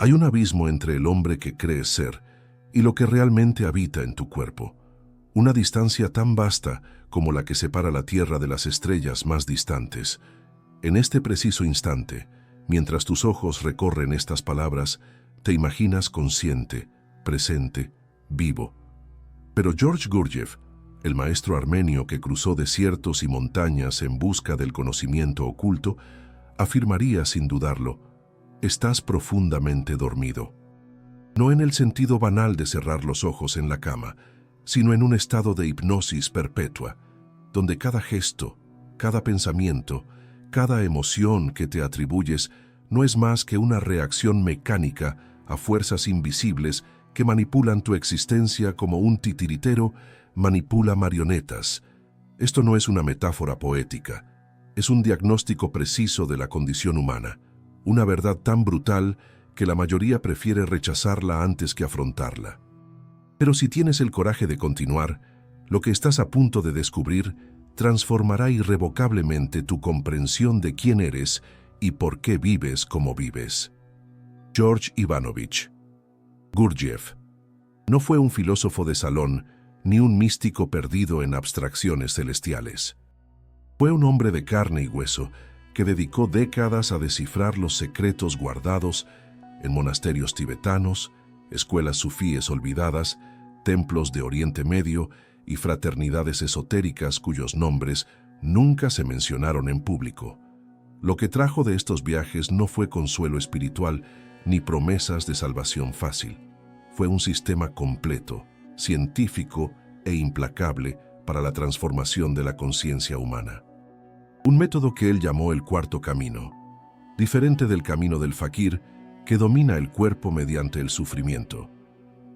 Hay un abismo entre el hombre que crees ser y lo que realmente habita en tu cuerpo. Una distancia tan vasta como la que separa la Tierra de las estrellas más distantes. En este preciso instante, mientras tus ojos recorren estas palabras, te imaginas consciente, presente, vivo. Pero George Gurdjieff, el maestro armenio que cruzó desiertos y montañas en busca del conocimiento oculto, afirmaría sin dudarlo: estás profundamente dormido. No en el sentido banal de cerrar los ojos en la cama, sino en un estado de hipnosis perpetua, donde cada gesto, cada pensamiento, cada emoción que te atribuyes no es más que una reacción mecánica a fuerzas invisibles que manipulan tu existencia como un titiritero manipula marionetas. Esto no es una metáfora poética, es un diagnóstico preciso de la condición humana, una verdad tan brutal que la mayoría prefiere rechazarla antes que afrontarla. Pero si tienes el coraje de continuar, lo que estás a punto de descubrir transformará irrevocablemente tu comprensión de quién eres y por qué vives como vives. George Ivanovich Gurdjieff no fue un filósofo de salón ni un místico perdido en abstracciones celestiales. Fue un hombre de carne y hueso que dedicó décadas a descifrar los secretos guardados en monasterios tibetanos, escuelas sufíes olvidadas, templos de Oriente Medio y fraternidades esotéricas cuyos nombres nunca se mencionaron en público. Lo que trajo de estos viajes no fue consuelo espiritual ni promesas de salvación fácil. Fue un sistema completo, científico e implacable para la transformación de la conciencia humana. Un método que él llamó el cuarto camino, diferente del camino del fakir, que domina el cuerpo mediante el sufrimiento,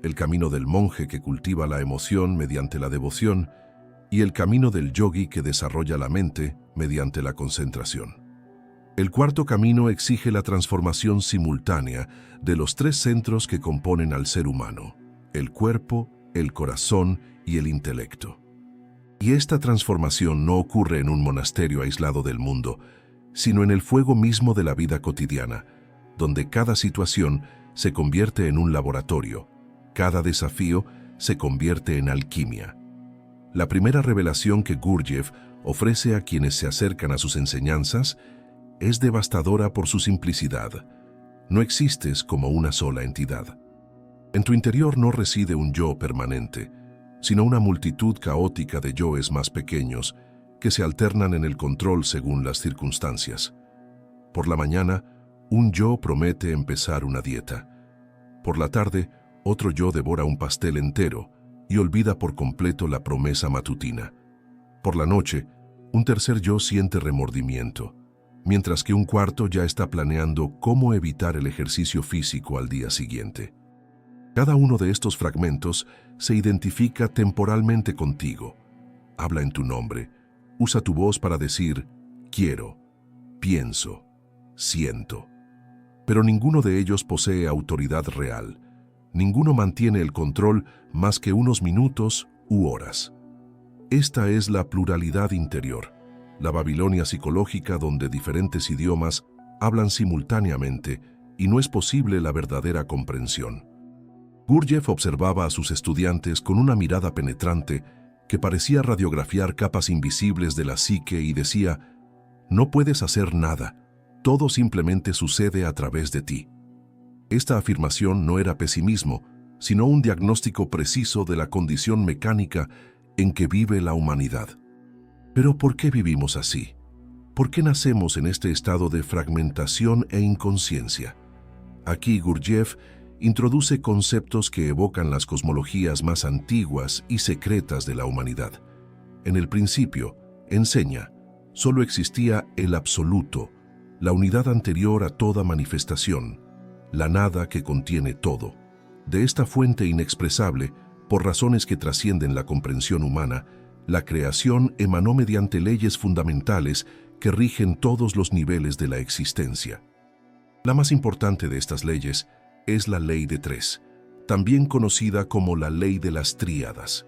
el camino del monje que cultiva la emoción mediante la devoción y el camino del yogi que desarrolla la mente mediante la concentración. El cuarto camino exige la transformación simultánea de los tres centros que componen al ser humano: el cuerpo, el corazón y el intelecto. Y esta transformación no ocurre en un monasterio aislado del mundo, sino en el fuego mismo de la vida cotidiana, donde cada situación se convierte en un laboratorio, cada desafío se convierte en alquimia. La primera revelación que Gurdjieff ofrece a quienes se acercan a sus enseñanzas es devastadora por su simplicidad. No existes como una sola entidad. En tu interior no reside un yo permanente, sino una multitud caótica de yoes más pequeños que se alternan en el control según las circunstancias. Por la mañana, un yo promete empezar una dieta. Por la tarde, otro yo devora un pastel entero y olvida por completo la promesa matutina. Por la noche, un tercer yo siente remordimiento, mientras que un cuarto ya está planeando cómo evitar el ejercicio físico al día siguiente. Cada uno de estos fragmentos se identifica temporalmente contigo. Habla en tu nombre, usa tu voz para decir quiero, pienso, siento. Pero ninguno de ellos posee autoridad real. Ninguno mantiene el control más que unos minutos u horas. Esta es la pluralidad interior, la Babilonia psicológica donde diferentes idiomas hablan simultáneamente y no es posible la verdadera comprensión. Gurdjieff observaba a sus estudiantes con una mirada penetrante que parecía radiografiar capas invisibles de la psique y decía: no puedes hacer nada, todo simplemente sucede a través de ti. Esta afirmación no era pesimismo, sino un diagnóstico preciso de la condición mecánica en que vive la humanidad. Pero ¿por qué vivimos así? ¿Por qué nacemos en este estado de fragmentación e inconsciencia? Aquí Gurdjieff introduce conceptos que evocan las cosmologías más antiguas y secretas de la humanidad. En el principio, enseña, solo existía el absoluto, la unidad anterior a toda manifestación, la nada que contiene todo. De esta fuente inexpresable, por razones que trascienden la comprensión humana, la creación emanó mediante leyes fundamentales que rigen todos los niveles de la existencia. La más importante de estas leyes es la ley de tres, también conocida como la ley de las tríadas.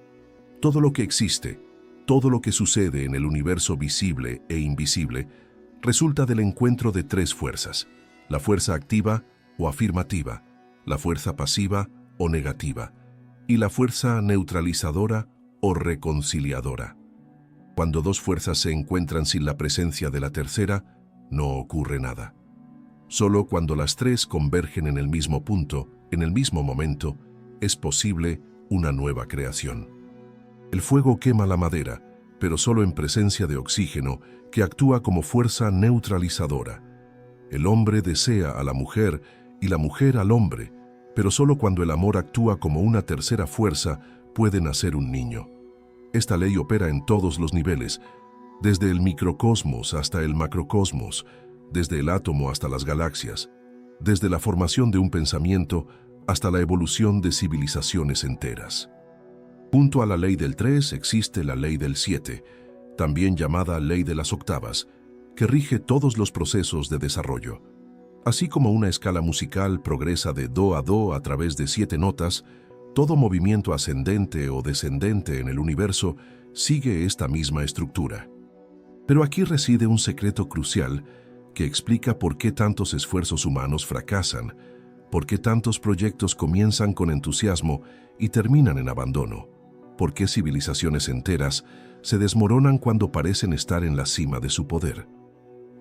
Todo lo que existe, todo lo que sucede en el universo visible e invisible, resulta del encuentro de tres fuerzas: la fuerza activa, o afirmativa, la fuerza pasiva o negativa, y la fuerza neutralizadora o reconciliadora. Cuando dos fuerzas se encuentran sin la presencia de la tercera, no ocurre nada. Solo cuando las tres convergen en el mismo punto, en el mismo momento, es posible una nueva creación. El fuego quema la madera, pero solo en presencia de oxígeno, que actúa como fuerza neutralizadora. El hombre desea a la mujer y la mujer al hombre, pero solo cuando el amor actúa como una tercera fuerza puede nacer un niño. Esta ley opera en todos los niveles, desde el microcosmos hasta el macrocosmos, desde el átomo hasta las galaxias, desde la formación de un pensamiento hasta la evolución de civilizaciones enteras. Junto a la ley del 3 existe la ley del 7, también llamada ley de las octavas, que rige todos los procesos de desarrollo. Así como una escala musical progresa de do a través de 7 notas, todo movimiento ascendente o descendente en el universo sigue esta misma estructura. Pero aquí reside un secreto crucial que explica por qué tantos esfuerzos humanos fracasan, por qué tantos proyectos comienzan con entusiasmo y terminan en abandono, por qué civilizaciones enteras se desmoronan cuando parecen estar en la cima de su poder.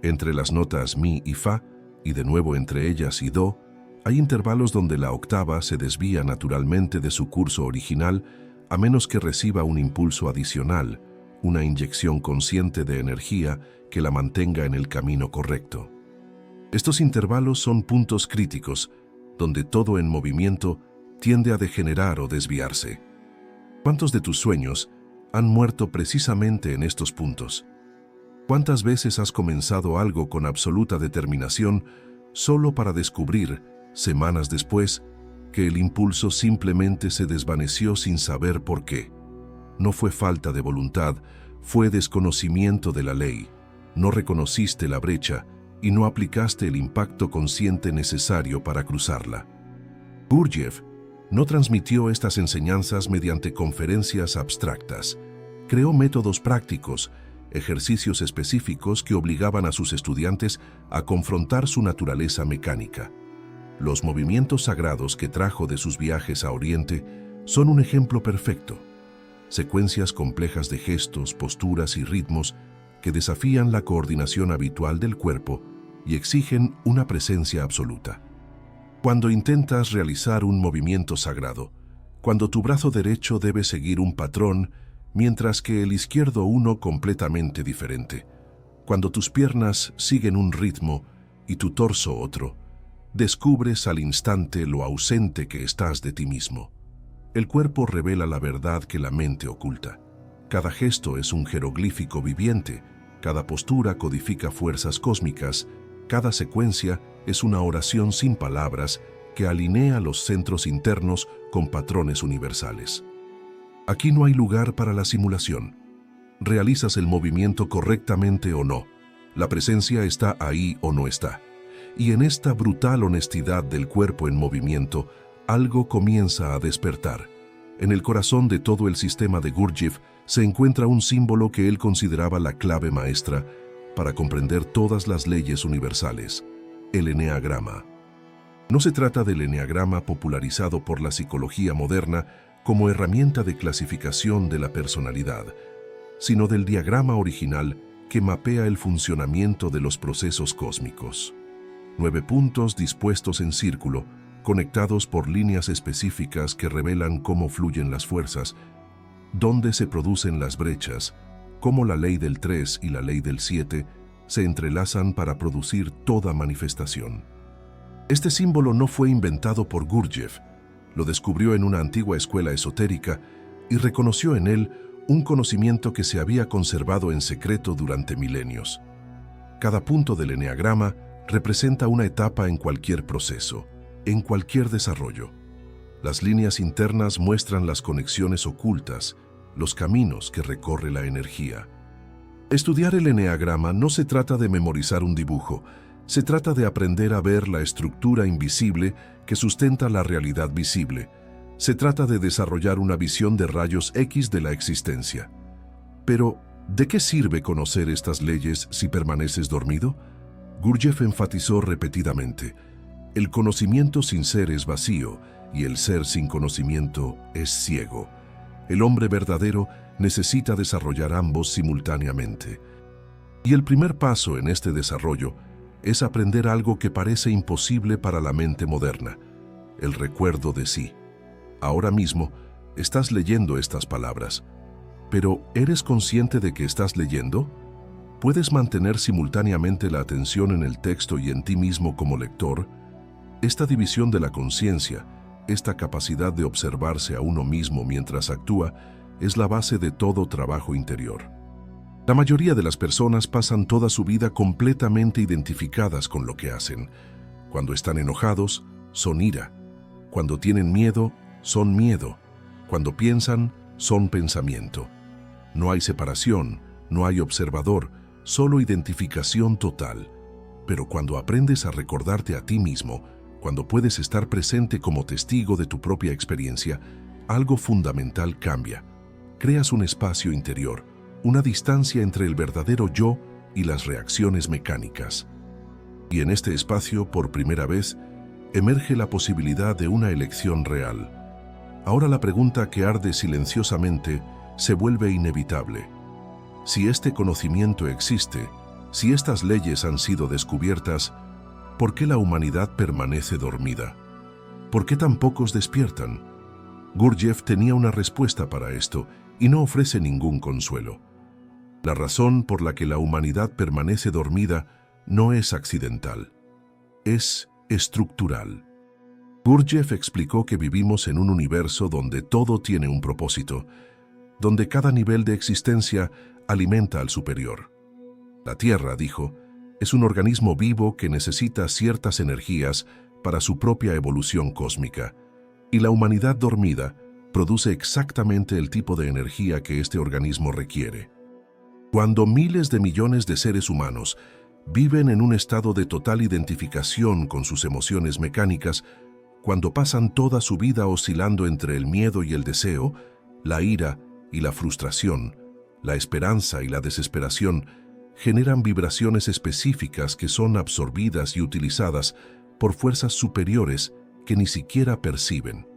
Entre las notas mi y fa, y de nuevo entre ellas y do, hay intervalos donde la octava se desvía naturalmente de su curso original a menos que reciba un impulso adicional, una inyección consciente de energía que la mantenga en el camino correcto. Estos intervalos son puntos críticos, donde todo en movimiento tiende a degenerar o desviarse. ¿Cuántos de tus sueños han muerto precisamente en estos puntos? ¿Cuántas veces has comenzado algo con absoluta determinación solo para descubrir, semanas después, que el impulso simplemente se desvaneció sin saber por qué? No fue falta de voluntad, fue desconocimiento de la ley. No reconociste la brecha y no aplicaste el impacto consciente necesario para cruzarla. Gurdjieff no transmitió estas enseñanzas mediante conferencias abstractas. Creó métodos prácticos, ejercicios específicos que obligaban a sus estudiantes a confrontar su naturaleza mecánica. Los movimientos sagrados que trajo de sus viajes a Oriente son un ejemplo perfecto. Secuencias complejas de gestos, posturas y ritmos que desafían la coordinación habitual del cuerpo y exigen una presencia absoluta. Cuando intentas realizar un movimiento sagrado, cuando tu brazo derecho debe seguir un patrón, mientras que el izquierdo uno completamente diferente, cuando tus piernas siguen un ritmo y tu torso otro, descubres al instante lo ausente que estás de ti mismo. El cuerpo revela la verdad que la mente oculta. Cada gesto es un jeroglífico viviente, cada postura codifica fuerzas cósmicas, cada secuencia es una oración sin palabras que alinea los centros internos con patrones universales. Aquí no hay lugar para la simulación. Realizas el movimiento correctamente o no. La presencia está ahí o no está. Y en esta brutal honestidad del cuerpo en movimiento, algo comienza a despertar. En el corazón de todo el sistema de Gurdjieff se encuentra un símbolo que él consideraba la clave maestra para comprender todas las leyes universales: el eneagrama. No se trata del eneagrama popularizado por la psicología moderna como herramienta de clasificación de la personalidad, sino del diagrama original que mapea el funcionamiento de los procesos cósmicos. 9 puntos dispuestos en círculo, conectados por líneas específicas que revelan cómo fluyen las fuerzas, dónde se producen las brechas, cómo la ley del 3 y la ley del 7 se entrelazan para producir toda manifestación. Este símbolo no fue inventado por Gurdjieff, lo descubrió en una antigua escuela esotérica y reconoció en él un conocimiento que se había conservado en secreto durante milenios. Cada punto del eneagrama representa una etapa en cualquier proceso, en cualquier desarrollo. Las líneas internas muestran las conexiones ocultas, los caminos que recorre la energía. Estudiar el eneagrama no se trata de memorizar un dibujo, se trata de aprender a ver la estructura invisible que sustenta la realidad visible. Se trata de desarrollar una visión de rayos X de la existencia. Pero, ¿de qué sirve conocer estas leyes si permaneces dormido? Gurdjieff enfatizó repetidamente: El conocimiento sin ser es vacío y el ser sin conocimiento es ciego. El hombre verdadero necesita desarrollar ambos simultáneamente. Y el primer paso en este desarrollo es aprender algo que parece imposible para la mente moderna: el recuerdo de sí. Ahora mismo estás leyendo estas palabras, pero ¿eres consciente de que estás leyendo? ¿Puedes mantener simultáneamente la atención en el texto y en ti mismo como lector? Esta división de la conciencia, esta capacidad de observarse a uno mismo mientras actúa, es la base de todo trabajo interior. La mayoría de las personas pasan toda su vida completamente identificadas con lo que hacen. Cuando están enojados, son ira. Cuando tienen miedo, son miedo. Cuando piensan, son pensamiento. No hay separación, no hay observador, solo identificación total. Pero cuando aprendes a recordarte a ti mismo, cuando puedes estar presente como testigo de tu propia experiencia, algo fundamental cambia. Creas un espacio interior, una distancia entre el verdadero yo y las reacciones mecánicas. Y en este espacio, por primera vez, emerge la posibilidad de una elección real. Ahora la pregunta que arde silenciosamente se vuelve inevitable. Si este conocimiento existe, si estas leyes han sido descubiertas, ¿por qué la humanidad permanece dormida? ¿Por qué tan pocos despiertan? Gurdjieff tenía una respuesta para esto y no ofrece ningún consuelo. La razón por la que la humanidad permanece dormida no es accidental, es estructural. Gurdjieff explicó que vivimos en un universo donde todo tiene un propósito, donde cada nivel de existencia alimenta al superior. La Tierra, dijo, es un organismo vivo que necesita ciertas energías para su propia evolución cósmica, y la humanidad dormida produce exactamente el tipo de energía que este organismo requiere. Cuando miles de millones de seres humanos viven en un estado de total identificación con sus emociones mecánicas, cuando pasan toda su vida oscilando entre el miedo y el deseo, la ira y la frustración, la esperanza y la desesperación, generan vibraciones específicas que son absorbidas y utilizadas por fuerzas superiores que ni siquiera perciben.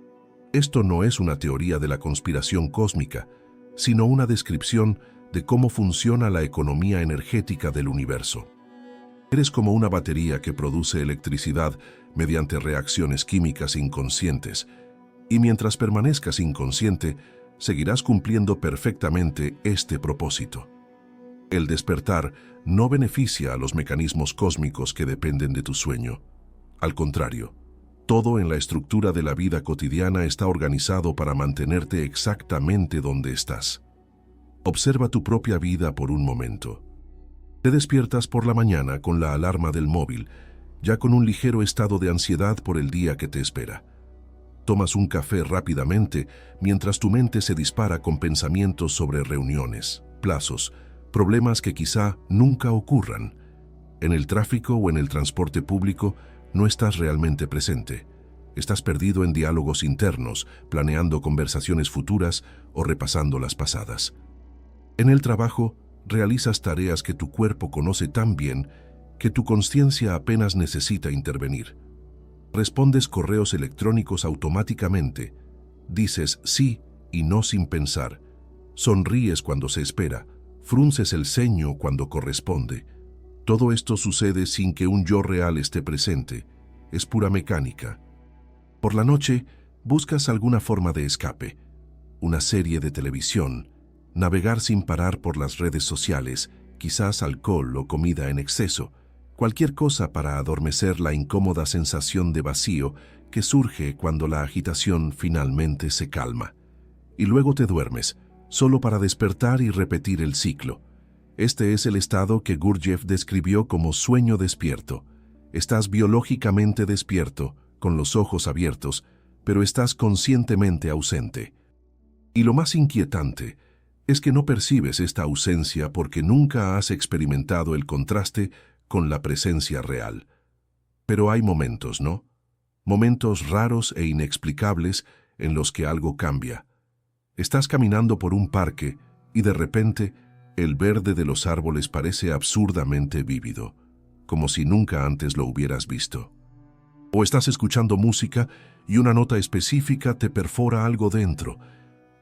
Esto no es una teoría de la conspiración cósmica, sino una descripción de cómo funciona la economía energética del universo. Eres como una batería que produce electricidad mediante reacciones químicas inconscientes, y mientras permanezcas inconsciente, seguirás cumpliendo perfectamente este propósito. El despertar no beneficia a los mecanismos cósmicos que dependen de tu sueño. Al contrario, todo en la estructura de la vida cotidiana está organizado para mantenerte exactamente donde estás. Observa tu propia vida por un momento. Te despiertas por la mañana con la alarma del móvil, ya con un ligero estado de ansiedad por el día que te espera. Tomas un café rápidamente mientras tu mente se dispara con pensamientos sobre reuniones, plazos, problemas que quizá nunca ocurran. En el tráfico o en el transporte público no estás realmente presente. Estás perdido en diálogos internos, planeando conversaciones futuras o repasando las pasadas. En el trabajo, realizas tareas que tu cuerpo conoce tan bien que tu conciencia apenas necesita intervenir. Respondes correos electrónicos automáticamente, dices sí y no sin pensar, sonríes cuando se espera, frunces el ceño cuando corresponde. Todo esto sucede sin que un yo real esté presente, es pura mecánica. Por la noche, buscas alguna forma de escape, una serie de televisión, navegar sin parar por las redes sociales, quizás alcohol o comida en exceso, cualquier cosa para adormecer la incómoda sensación de vacío que surge cuando la agitación finalmente se calma. Y luego te duermes, solo para despertar y repetir el ciclo. Este es el estado que Gurdjieff describió como sueño despierto. Estás biológicamente despierto, con los ojos abiertos, pero estás conscientemente ausente. Y lo más inquietante es que no percibes esta ausencia porque nunca has experimentado el contraste con la presencia real. Pero hay momentos, ¿no? Momentos raros e inexplicables en los que algo cambia. Estás caminando por un parque y de repente el verde de los árboles parece absurdamente vívido, como si nunca antes lo hubieras visto. O estás escuchando música y una nota específica te perfora algo dentro,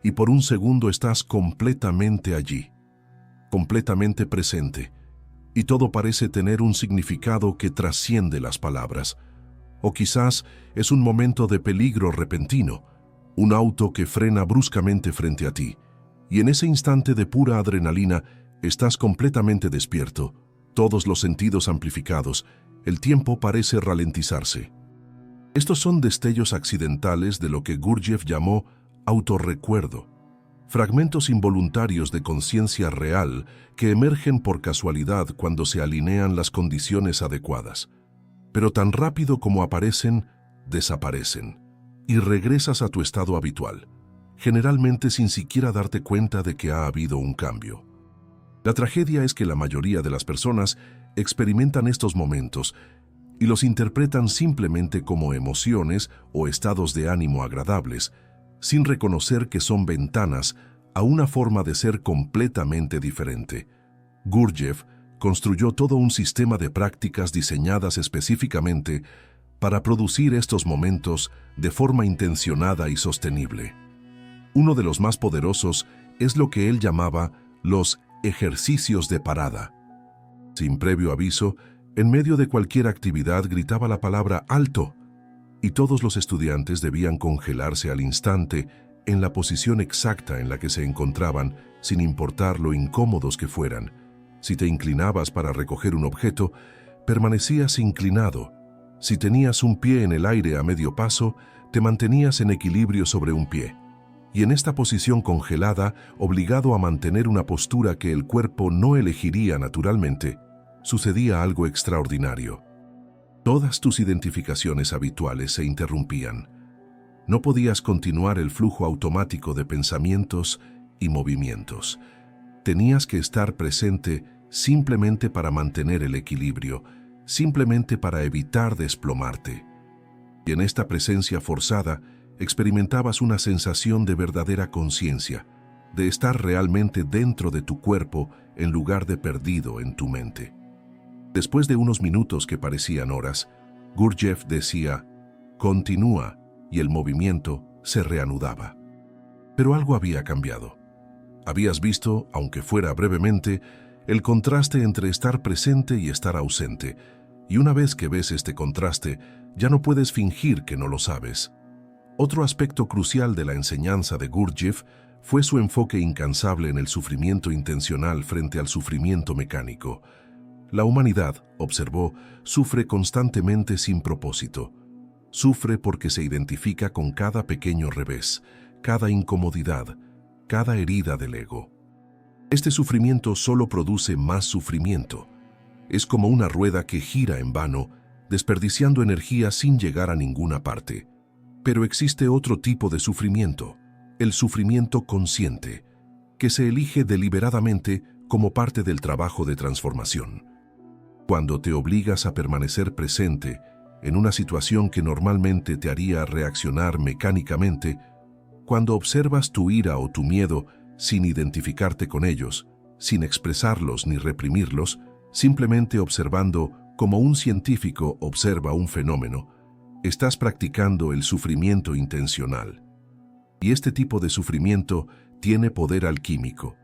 y por un segundo estás completamente allí, completamente presente, y todo parece tener un significado que trasciende las palabras. O quizás es un momento de peligro repentino, un auto que frena bruscamente frente a ti, y en ese instante de pura adrenalina estás completamente despierto, todos los sentidos amplificados, el tiempo parece ralentizarse. Estos son destellos accidentales de lo que Gurdjieff llamó autorrecuerdo, fragmentos involuntarios de conciencia real que emergen por casualidad cuando se alinean las condiciones adecuadas. Pero tan rápido como aparecen, desaparecen, y regresas a tu estado habitual, generalmente sin siquiera darte cuenta de que ha habido un cambio. La tragedia es que la mayoría de las personas experimentan estos momentos y los interpretan simplemente como emociones o estados de ánimo agradables, sin reconocer que son ventanas a una forma de ser completamente diferente. Gurdjieff construyó todo un sistema de prácticas diseñadas específicamente para producir estos momentos de forma intencionada y sostenible. Uno de los más poderosos es lo que él llamaba los ejercicios de parada. Sin previo aviso, en medio de cualquier actividad gritaba la palabra «alto», y todos los estudiantes debían congelarse al instante en la posición exacta en la que se encontraban, sin importar lo incómodos que fueran. Si te inclinabas para recoger un objeto, permanecías inclinado. Si tenías un pie en el aire a medio paso, te mantenías en equilibrio sobre un pie. Y en esta posición congelada, obligado a mantener una postura que el cuerpo no elegiría naturalmente, sucedía algo extraordinario. Todas tus identificaciones habituales se interrumpían. No podías continuar el flujo automático de pensamientos y movimientos. Tenías que estar presente simplemente para mantener el equilibrio, simplemente para evitar desplomarte. Y en esta presencia forzada, experimentabas una sensación de verdadera conciencia, de estar realmente dentro de tu cuerpo en lugar de perdido en tu mente. Después de unos minutos que parecían horas, Gurdjieff decía, «Continúa», y el movimiento se reanudaba. Pero algo había cambiado. Habías visto, aunque fuera brevemente, el contraste entre estar presente y estar ausente, y una vez que ves este contraste, ya no puedes fingir que no lo sabes. Otro aspecto crucial de la enseñanza de Gurdjieff fue su enfoque incansable en el sufrimiento intencional frente al sufrimiento mecánico. La humanidad, observó, sufre constantemente sin propósito. Sufre porque se identifica con cada pequeño revés, cada incomodidad, cada herida del ego. Este sufrimiento solo produce más sufrimiento. Es como una rueda que gira en vano, desperdiciando energía sin llegar a ninguna parte. Pero existe otro tipo de sufrimiento, el sufrimiento consciente, que se elige deliberadamente como parte del trabajo de transformación. Cuando te obligas a permanecer presente en una situación que normalmente te haría reaccionar mecánicamente, cuando observas tu ira o tu miedo sin identificarte con ellos, sin expresarlos ni reprimirlos, simplemente observando como un científico observa un fenómeno, estás practicando el sufrimiento intencional. Y este tipo de sufrimiento tiene poder alquímico.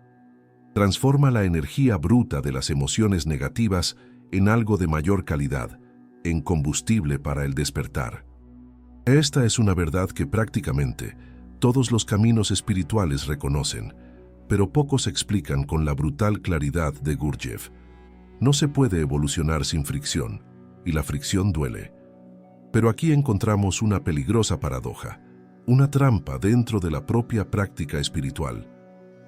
Transforma la energía bruta de las emociones negativas en algo de mayor calidad, en combustible para el despertar. Esta es una verdad que prácticamente todos los caminos espirituales reconocen, pero pocos explican con la brutal claridad de Gurdjieff. No se puede evolucionar sin fricción, y la fricción duele. Pero aquí encontramos una peligrosa paradoja, una trampa dentro de la propia práctica espiritual,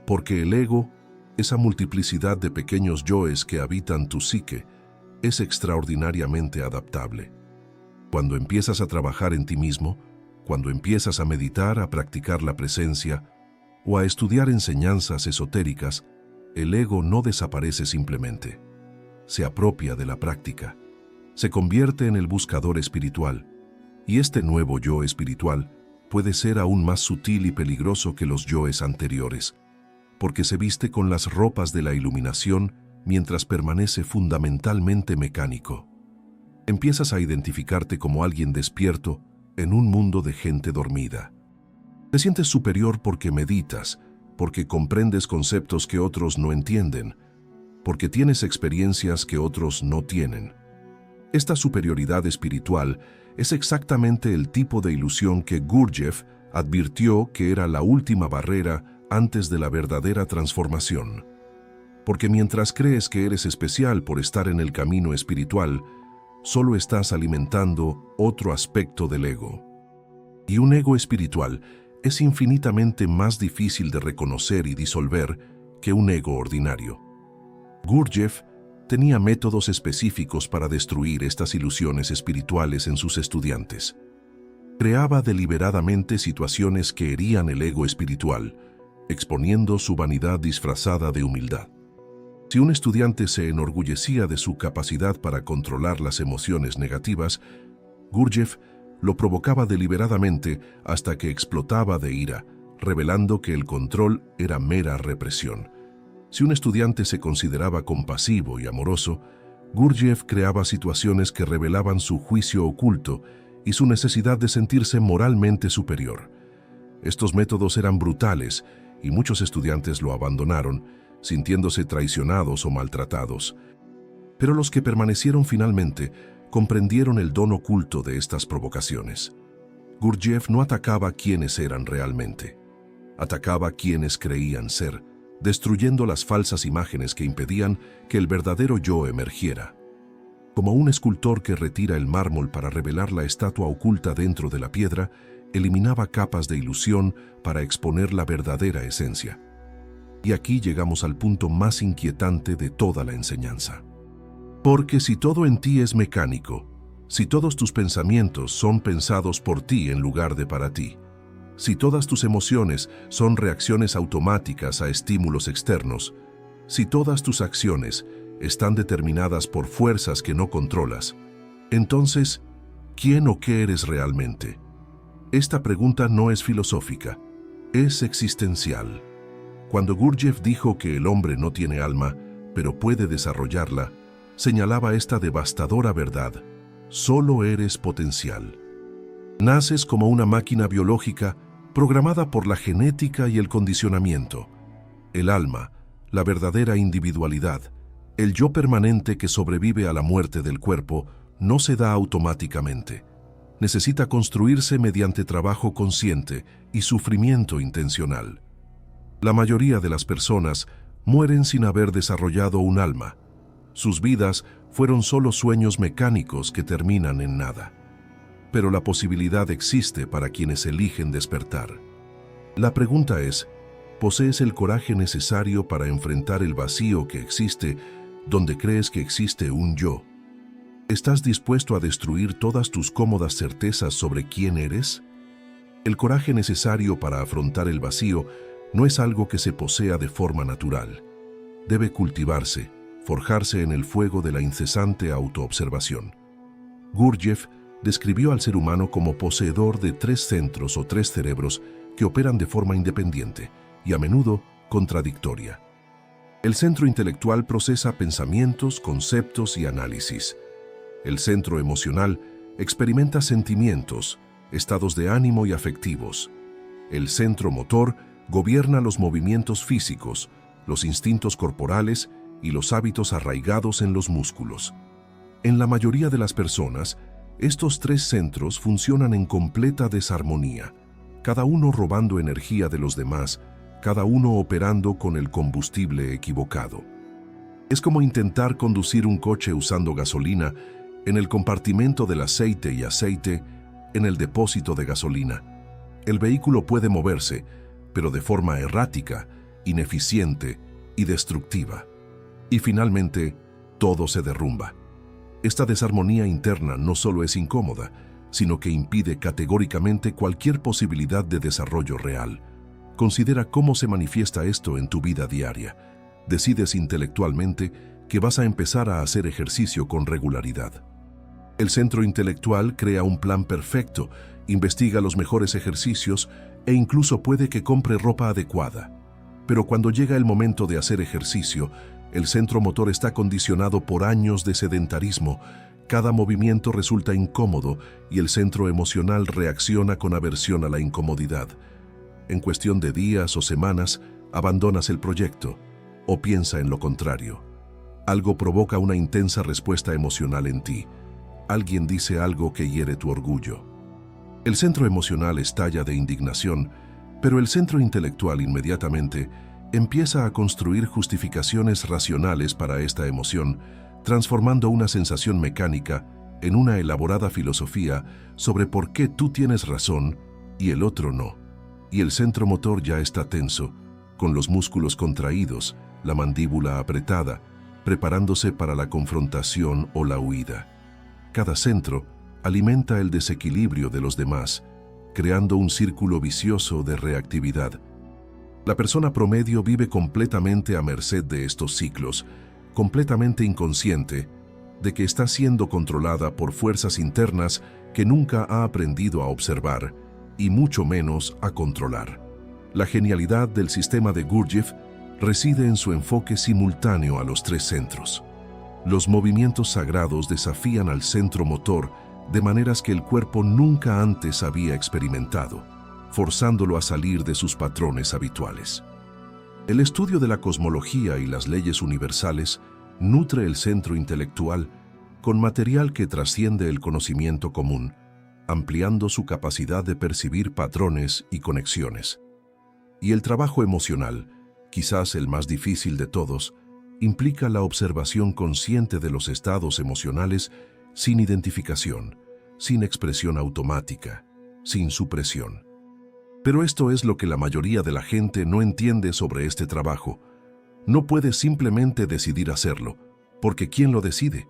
porque el ego, esa multiplicidad de pequeños yoes que habitan tu psique, es extraordinariamente adaptable. Cuando empiezas a trabajar en ti mismo, cuando empiezas a meditar, a practicar la presencia o a estudiar enseñanzas esotéricas, el ego no desaparece simplemente. Se apropia de la práctica, se convierte en el buscador espiritual, y este nuevo yo espiritual puede ser aún más sutil y peligroso que los yoes anteriores, porque se viste con las ropas de la iluminación mientras permanece fundamentalmente mecánico. Empiezas a identificarte como alguien despierto en un mundo de gente dormida. Te sientes superior porque meditas, porque comprendes conceptos que otros no entienden, porque tienes experiencias que otros no tienen. Esta superioridad espiritual es exactamente el tipo de ilusión que Gurdjieff advirtió que era la última barrera antes de la verdadera transformación. Porque mientras crees que eres especial por estar en el camino espiritual, solo estás alimentando otro aspecto del ego. Y un ego espiritual es infinitamente más difícil de reconocer y disolver que un ego ordinario. Gurdjieff tenía métodos específicos para destruir estas ilusiones espirituales en sus estudiantes. Creaba deliberadamente situaciones que herían el ego espiritual, exponiendo su vanidad disfrazada de humildad. Si un estudiante se enorgullecía de su capacidad para controlar las emociones negativas, Gurdjieff lo provocaba deliberadamente hasta que explotaba de ira, revelando que el control era mera represión. Si un estudiante se consideraba compasivo y amoroso, Gurdjieff creaba situaciones que revelaban su juicio oculto y su necesidad de sentirse moralmente superior. Estos métodos eran brutales y muchos estudiantes lo abandonaron, sintiéndose traicionados o maltratados. Pero los que permanecieron finalmente comprendieron el don oculto de estas provocaciones. Gurdjieff no atacaba quienes eran realmente. Atacaba quienes creían ser, destruyendo las falsas imágenes que impedían que el verdadero yo emergiera. Como un escultor que retira el mármol para revelar la estatua oculta dentro de la piedra, eliminaba capas de ilusión para exponer la verdadera esencia. Y aquí llegamos al punto más inquietante de toda la enseñanza. Porque si todo en ti es mecánico, si todos tus pensamientos son pensados por ti en lugar de para ti, si todas tus emociones son reacciones automáticas a estímulos externos, si todas tus acciones están determinadas por fuerzas que no controlas, entonces, ¿quién o qué eres realmente? Esta pregunta no es filosófica, es existencial. Cuando Gurdjieff dijo que el hombre no tiene alma, pero puede desarrollarla, señalaba esta devastadora verdad: solo eres potencial. Naces como una máquina biológica programada por la genética y el condicionamiento. El alma, la verdadera individualidad, el yo permanente que sobrevive a la muerte del cuerpo, no se da automáticamente. Necesita construirse mediante trabajo consciente y sufrimiento intencional. La mayoría de las personas mueren sin haber desarrollado un alma. Sus vidas fueron solo sueños mecánicos que terminan en nada. Pero la posibilidad existe para quienes eligen despertar. La pregunta es, ¿posees el coraje necesario para enfrentar el vacío que existe donde crees que existe un yo? ¿Estás dispuesto a destruir todas tus cómodas certezas sobre quién eres? El coraje necesario para afrontar el vacío no es algo que se posea de forma natural. Debe cultivarse, forjarse en el fuego de la incesante autoobservación. Gurdjieff describió al ser humano como poseedor de 3 centros o 3 cerebros que operan de forma independiente y a menudo contradictoria. El centro intelectual procesa pensamientos, conceptos y análisis. El centro emocional experimenta sentimientos, estados de ánimo y afectivos. El centro motor gobierna los movimientos físicos, los instintos corporales y los hábitos arraigados en los músculos. En la mayoría de las personas, estos 3 centros funcionan en completa desarmonía, cada uno robando energía de los demás, cada uno operando con el combustible equivocado. Es como intentar conducir un coche usando gasolina en el compartimento del aceite y aceite en el depósito de gasolina. El vehículo puede moverse, pero de forma errática, ineficiente y destructiva. Y finalmente, todo se derrumba. Esta desarmonía interna no solo es incómoda, sino que impide categóricamente cualquier posibilidad de desarrollo real. Considera cómo se manifiesta esto en tu vida diaria. Decides intelectualmente que vas a empezar a hacer ejercicio con regularidad. El centro intelectual crea un plan perfecto, investiga los mejores ejercicios e incluso puede que compre ropa adecuada. Pero cuando llega el momento de hacer ejercicio, El centro motor está condicionado por años de sedentarismo. Cada movimiento resulta incómodo y el centro emocional reacciona con aversión a la incomodidad. En cuestión de días o semanas, abandonas el proyecto o piensa en lo contrario. Algo provoca una intensa respuesta emocional en ti. Alguien dice algo que hiere tu orgullo. El centro emocional estalla de indignación, pero el centro intelectual inmediatamente empieza a construir justificaciones racionales para esta emoción, transformando una sensación mecánica en una elaborada filosofía sobre por qué tú tienes razón y el otro no. Y el centro motor ya está tenso, con los músculos contraídos, la mandíbula apretada, preparándose para la confrontación o la huida. Cada centro alimenta el desequilibrio de los demás, creando un círculo vicioso de reactividad. La persona promedio vive completamente a merced de estos ciclos, completamente inconsciente de que está siendo controlada por fuerzas internas que nunca ha aprendido a observar y mucho menos a controlar. La genialidad del sistema de Gurdjieff reside en su enfoque simultáneo a los tres centros. Los movimientos sagrados desafían al centro motor de maneras que el cuerpo nunca antes había experimentado, forzándolo a salir de sus patrones habituales. El estudio de la cosmología y las leyes universales nutre el centro intelectual con material que trasciende el conocimiento común, ampliando su capacidad de percibir patrones y conexiones. Y el trabajo emocional, quizás el más difícil de todos, implica la observación consciente de los estados emocionales sin identificación, sin expresión automática, sin supresión. Pero esto es lo que la mayoría de la gente no entiende sobre este trabajo. No puedes simplemente decidir hacerlo, porque ¿quién lo decide?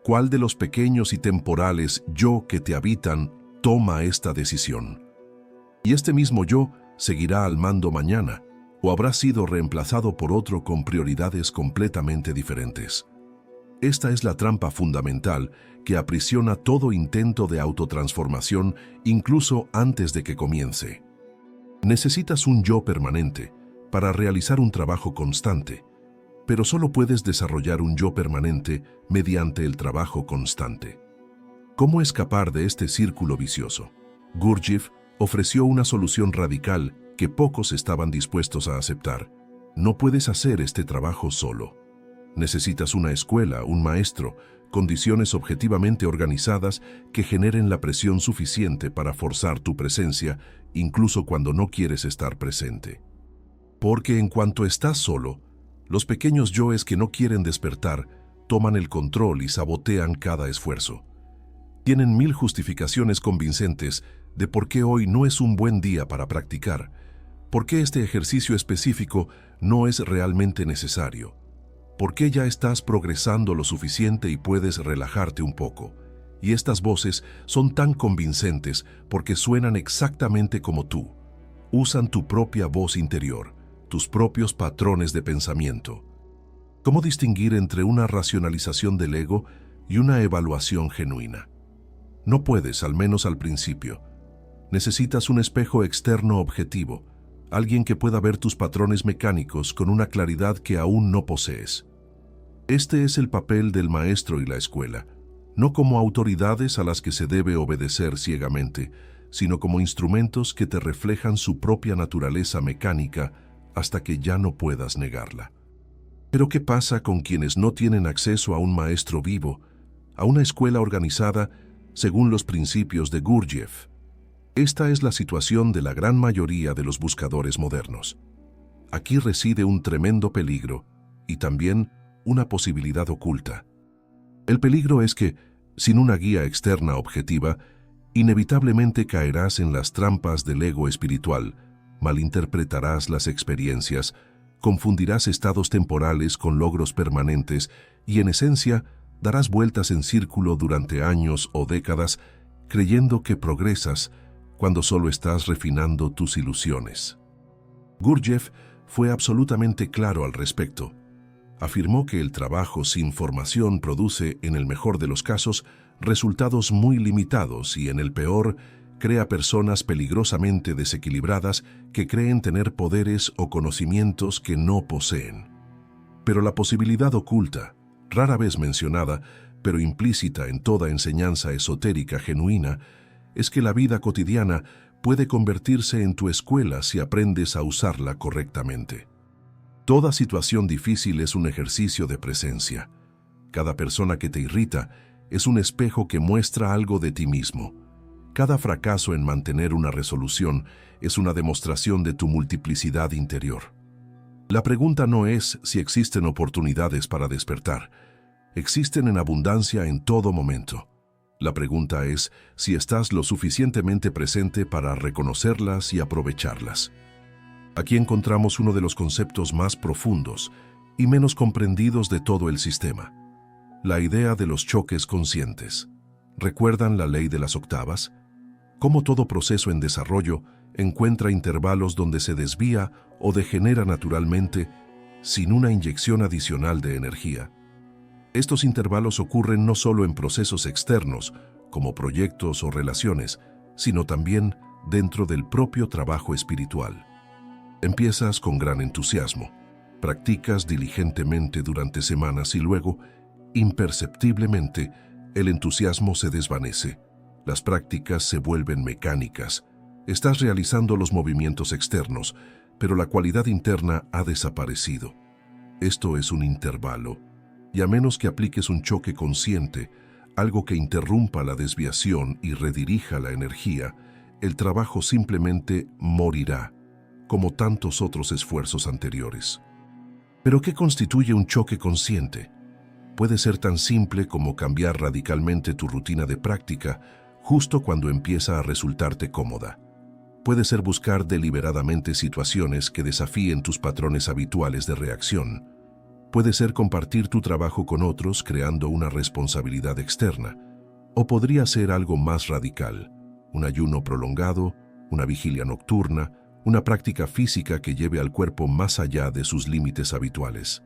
¿Cuál de los pequeños y temporales yo que te habitan toma esta decisión? Y este mismo yo seguirá al mando mañana, o habrá sido reemplazado por otro con prioridades completamente diferentes. Esta es la trampa fundamental que aprisiona todo intento de autotransformación incluso antes de que comience. Necesitas un yo permanente para realizar un trabajo constante, pero solo puedes desarrollar un yo permanente mediante el trabajo constante. ¿Cómo escapar de este círculo vicioso? Gurdjieff ofreció una solución radical que pocos estaban dispuestos a aceptar. No puedes hacer este trabajo solo. Necesitas una escuela, un maestro, condiciones objetivamente organizadas que generen la presión suficiente para forzar tu presencia, incluso cuando no quieres estar presente. Porque en cuanto estás solo, los pequeños yoes que no quieren despertar toman el control y sabotean cada esfuerzo. Tienen 1000 justificaciones convincentes de por qué hoy no es un buen día para practicar, por qué este ejercicio específico no es realmente necesario, por qué ya estás progresando lo suficiente y puedes relajarte un poco. Y estas voces son tan convincentes porque suenan exactamente como tú. Usan tu propia voz interior, tus propios patrones de pensamiento. ¿Cómo distinguir entre una racionalización del ego y una evaluación genuina? No puedes, al menos al principio. Necesitas un espejo externo objetivo, alguien que pueda ver tus patrones mecánicos con una claridad que aún no posees. Este es el papel del maestro y la escuela, no como autoridades a las que se debe obedecer ciegamente, sino como instrumentos que te reflejan su propia naturaleza mecánica hasta que ya no puedas negarla. Pero ¿qué pasa con quienes no tienen acceso a un maestro vivo, a una escuela organizada según los principios de Gurdjieff? Esta es la situación de la gran mayoría de los buscadores modernos. Aquí reside un tremendo peligro y también una posibilidad oculta. El peligro es que, sin una guía externa objetiva, inevitablemente caerás en las trampas del ego espiritual, malinterpretarás las experiencias, confundirás estados temporales con logros permanentes y, en esencia, darás vueltas en círculo durante años o décadas creyendo que progresas cuando solo estás refinando tus ilusiones. Gurdjieff fue absolutamente claro al respecto. Afirmó que el trabajo sin formación produce, en el mejor de los casos, resultados muy limitados y, en el peor, crea personas peligrosamente desequilibradas que creen tener poderes o conocimientos que no poseen. Pero la posibilidad oculta, rara vez mencionada, pero implícita en toda enseñanza esotérica genuina, es que la vida cotidiana puede convertirse en tu escuela si aprendes a usarla correctamente. Toda situación difícil es un ejercicio de presencia. Cada persona que te irrita es un espejo que muestra algo de ti mismo. Cada fracaso en mantener una resolución es una demostración de tu multiplicidad interior. La pregunta no es si existen oportunidades para despertar. Existen en abundancia en todo momento. La pregunta es si estás lo suficientemente presente para reconocerlas y aprovecharlas. Aquí encontramos uno de los conceptos más profundos y menos comprendidos de todo el sistema: la idea de los choques conscientes. ¿Recuerdan la ley de las octavas? Cómo todo proceso en desarrollo encuentra intervalos donde se desvía o degenera naturalmente sin una inyección adicional de energía. Estos intervalos ocurren no solo en procesos externos, como proyectos o relaciones, sino también dentro del propio trabajo espiritual. Empiezas con gran entusiasmo, practicas diligentemente durante semanas y luego, imperceptiblemente, el entusiasmo se desvanece. Las prácticas se vuelven mecánicas. Estás realizando los movimientos externos, pero la cualidad interna ha desaparecido. Esto es un intervalo, y a menos que apliques un choque consciente, algo que interrumpa la desviación y redirija la energía, el trabajo simplemente morirá, como tantos otros esfuerzos anteriores. ¿Pero qué constituye un choque consciente? Puede ser tan simple como cambiar radicalmente tu rutina de práctica justo cuando empieza a resultarte cómoda. Puede ser buscar deliberadamente situaciones que desafíen tus patrones habituales de reacción. Puede ser compartir tu trabajo con otros creando una responsabilidad externa. O podría ser algo más radical: un ayuno prolongado, una vigilia nocturna, una práctica física que lleve al cuerpo más allá de sus límites habituales.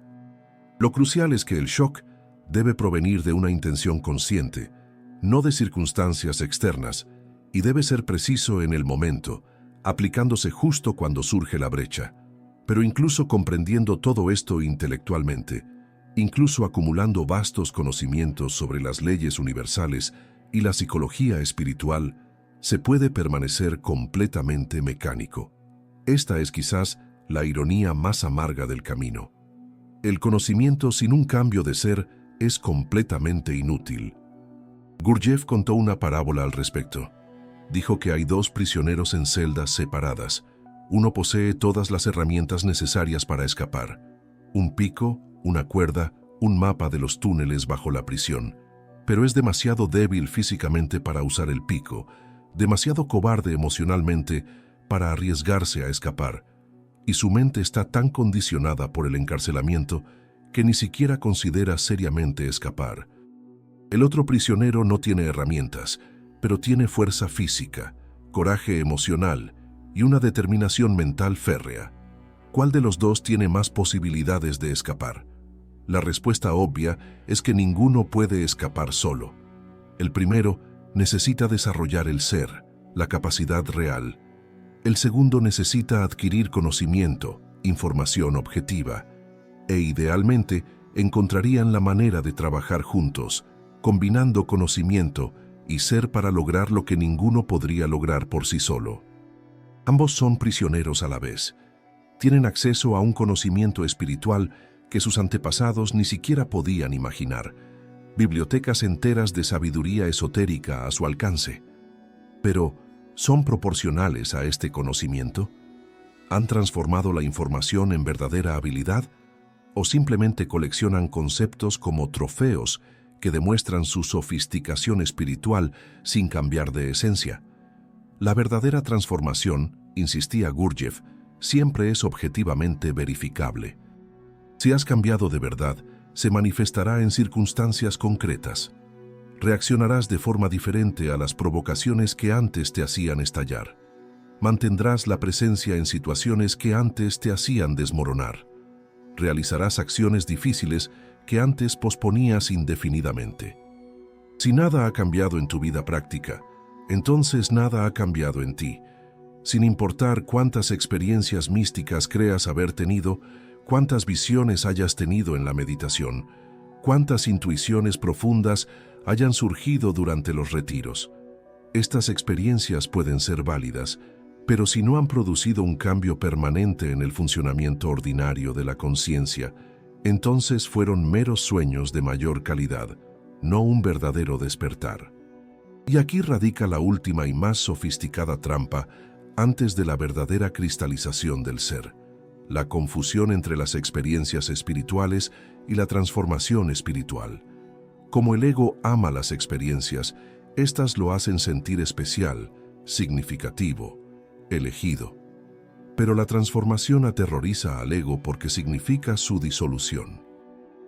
Lo crucial es que el shock debe provenir de una intención consciente, no de circunstancias externas, y debe ser preciso en el momento, aplicándose justo cuando surge la brecha. Pero incluso comprendiendo todo esto intelectualmente, incluso acumulando vastos conocimientos sobre las leyes universales y la psicología espiritual, se puede permanecer completamente mecánico. Esta es quizás la ironía más amarga del camino. El conocimiento sin un cambio de ser es completamente inútil. Gurdjieff contó una parábola al respecto. Dijo que hay dos prisioneros en celdas separadas. Uno posee todas las herramientas necesarias para escapar: un pico, una cuerda, un mapa de los túneles bajo la prisión. Pero es demasiado débil físicamente para usar el pico, demasiado cobarde emocionalmente para arriesgarse a escapar, y su mente está tan condicionada por el encarcelamiento que ni siquiera considera seriamente escapar. El otro prisionero no tiene herramientas, pero tiene fuerza física, coraje emocional y una determinación mental férrea. ¿Cuál de los dos tiene más posibilidades de escapar? La respuesta obvia es que ninguno puede escapar solo. El primero necesita desarrollar el ser, la capacidad real. El segundo necesita adquirir conocimiento, información objetiva, e idealmente encontrarían la manera de trabajar juntos, combinando conocimiento y ser para lograr lo que ninguno podría lograr por sí solo. Ambos son prisioneros a la vez. Tienen acceso a un conocimiento espiritual que sus antepasados ni siquiera podían imaginar, bibliotecas enteras de sabiduría esotérica a su alcance. Pero, ¿son proporcionales a este conocimiento? ¿Han transformado la información en verdadera habilidad? ¿O simplemente coleccionan conceptos como trofeos que demuestran su sofisticación espiritual sin cambiar de esencia? La verdadera transformación, insistía Gurdjieff, siempre es objetivamente verificable. Si has cambiado de verdad, se manifestará en circunstancias concretas. Reaccionarás de forma diferente a las provocaciones que antes te hacían estallar. Mantendrás la presencia en situaciones que antes te hacían desmoronar. Realizarás acciones difíciles que antes posponías indefinidamente. Si nada ha cambiado en tu vida práctica, entonces nada ha cambiado en ti. Sin importar cuántas experiencias místicas creas haber tenido, cuántas visiones hayas tenido en la meditación, cuántas intuiciones profundas hayan surgido durante los retiros. Estas experiencias pueden ser válidas, pero si no han producido un cambio permanente en el funcionamiento ordinario de la conciencia, entonces fueron meros sueños de mayor calidad, no un verdadero despertar. Y aquí radica la última y más sofisticada trampa antes de la verdadera cristalización del ser: la confusión entre las experiencias espirituales y la transformación espiritual. Como el ego ama las experiencias, éstas lo hacen sentir especial, significativo, elegido. Pero la transformación aterroriza al ego porque significa su disolución.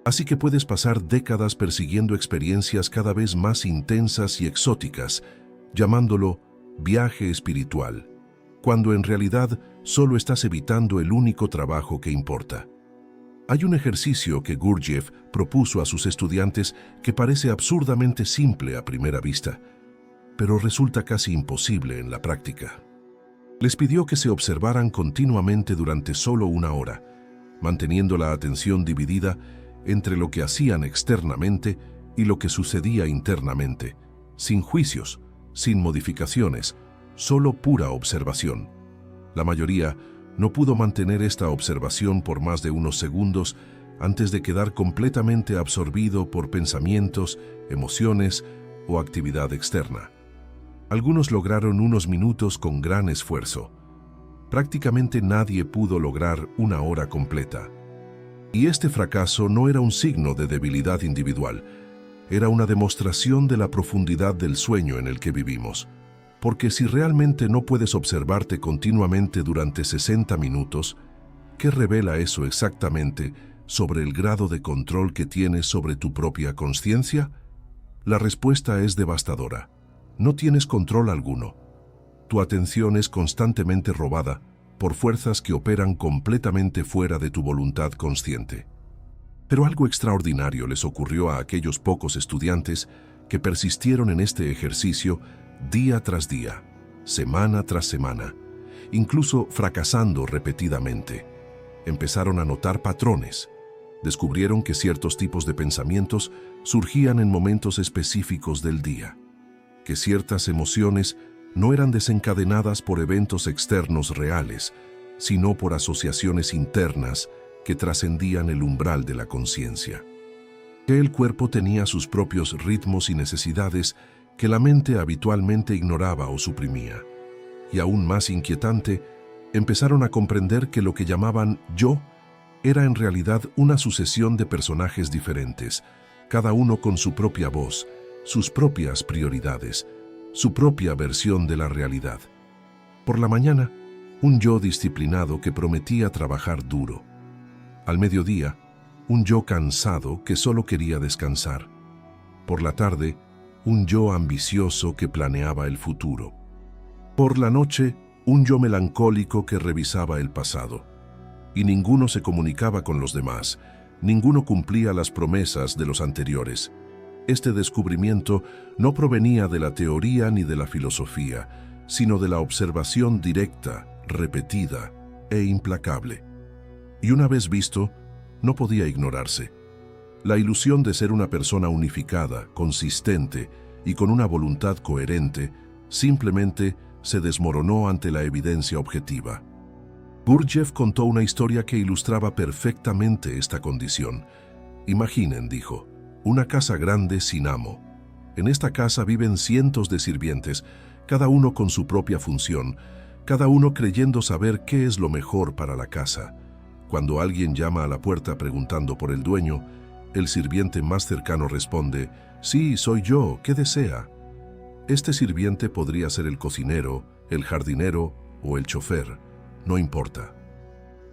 Así que puedes pasar décadas persiguiendo experiencias cada vez más intensas y exóticas, llamándolo viaje espiritual, cuando en realidad solo estás evitando el único trabajo que importa. Hay un ejercicio que Gurdjieff propuso a sus estudiantes que parece absurdamente simple a primera vista, pero resulta casi imposible en la práctica. Les pidió que se observaran continuamente durante solo 1 hora, manteniendo la atención dividida entre lo que hacían externamente y lo que sucedía internamente, sin juicios, sin modificaciones, solo pura observación. La mayoría no pudo mantener esta observación por más de unos segundos antes de quedar completamente absorbido por pensamientos, emociones o actividad externa. Algunos lograron unos minutos con gran esfuerzo. Prácticamente nadie pudo lograr 1 hora completa. Y este fracaso no era un signo de debilidad individual, era una demostración de la profundidad del sueño en el que vivimos. Porque si realmente no puedes observarte continuamente durante 60 minutos, ¿qué revela eso exactamente sobre el grado de control que tienes sobre tu propia consciencia? La respuesta es devastadora. No tienes control alguno. Tu atención es constantemente robada por fuerzas que operan completamente fuera de tu voluntad consciente. Pero algo extraordinario les ocurrió a aquellos pocos estudiantes que persistieron en este ejercicio día tras día, semana tras semana, incluso fracasando repetidamente. Empezaron a notar patrones. Descubrieron que ciertos tipos de pensamientos surgían en momentos específicos del día, que ciertas emociones no eran desencadenadas por eventos externos reales, sino por asociaciones internas que trascendían el umbral de la conciencia. Que el cuerpo tenía sus propios ritmos y necesidades que la mente habitualmente ignoraba o suprimía. Y aún más inquietante, empezaron a comprender que lo que llamaban yo era en realidad una sucesión de personajes diferentes, cada uno con su propia voz, sus propias prioridades, su propia versión de la realidad. Por la mañana, un yo disciplinado que prometía trabajar duro. Al mediodía, un yo cansado que solo quería descansar. Por la tarde, un yo ambicioso que planeaba el futuro. Por la noche, un yo melancólico que revisaba el pasado. Y ninguno se comunicaba con los demás, ninguno cumplía las promesas de los anteriores. Este descubrimiento no provenía de la teoría ni de la filosofía, sino de la observación directa, repetida e implacable. Y una vez visto, no podía ignorarse. La ilusión de ser una persona unificada, consistente y con una voluntad coherente simplemente se desmoronó ante la evidencia objetiva. Gurdjieff contó una historia que ilustraba perfectamente esta condición. Imaginen, dijo, una casa grande sin amo. En esta casa viven cientos de sirvientes, cada uno con su propia función, cada uno creyendo saber qué es lo mejor para la casa. Cuando alguien llama a la puerta preguntando por el dueño, el sirviente más cercano responde, «Sí, soy yo, ¿qué desea?». Este sirviente podría ser el cocinero, el jardinero o el chofer, no importa.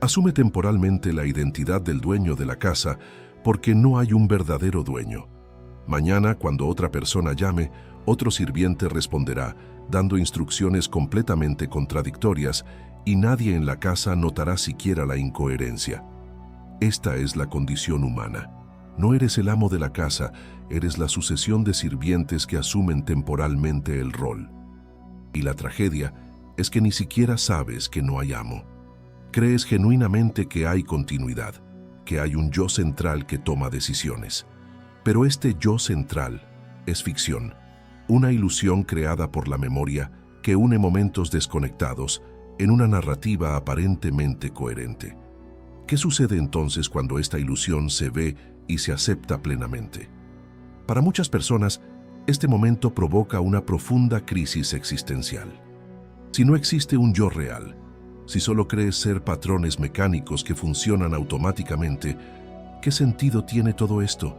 Asume temporalmente la identidad del dueño de la casa porque no hay un verdadero dueño. Mañana, cuando otra persona llame, otro sirviente responderá, dando instrucciones completamente contradictorias, y nadie en la casa notará siquiera la incoherencia. Esta es la condición humana. No eres el amo de la casa, eres la sucesión de sirvientes que asumen temporalmente el rol. Y la tragedia es que ni siquiera sabes que no hay amo. Crees genuinamente que hay continuidad, que hay un yo central que toma decisiones. Pero este yo central es ficción, una ilusión creada por la memoria que une momentos desconectados en una narrativa aparentemente coherente. ¿Qué sucede entonces cuando esta ilusión se ve y se acepta plenamente? Para muchas personas, este momento provoca una profunda crisis existencial. Si no existe un yo real, si solo crees ser patrones mecánicos que funcionan automáticamente, ¿qué sentido tiene todo esto?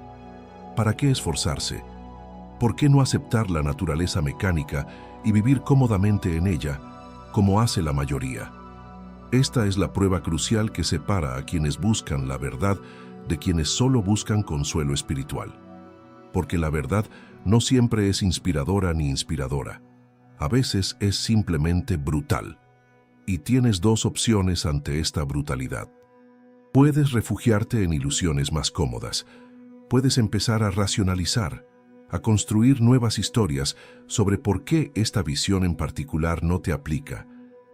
¿Para qué esforzarse? ¿Por qué no aceptar la naturaleza mecánica y vivir cómodamente en ella, como hace la mayoría? Esta es la prueba crucial que separa a quienes buscan la verdad de quienes solo buscan consuelo espiritual. Porque la verdad no siempre es inspiradora ni inspiradora. A veces es simplemente brutal. Y tienes dos opciones ante esta brutalidad. Puedes refugiarte en ilusiones más cómodas. Puedes empezar a racionalizar, a construir nuevas historias sobre por qué esta visión en particular no te aplica,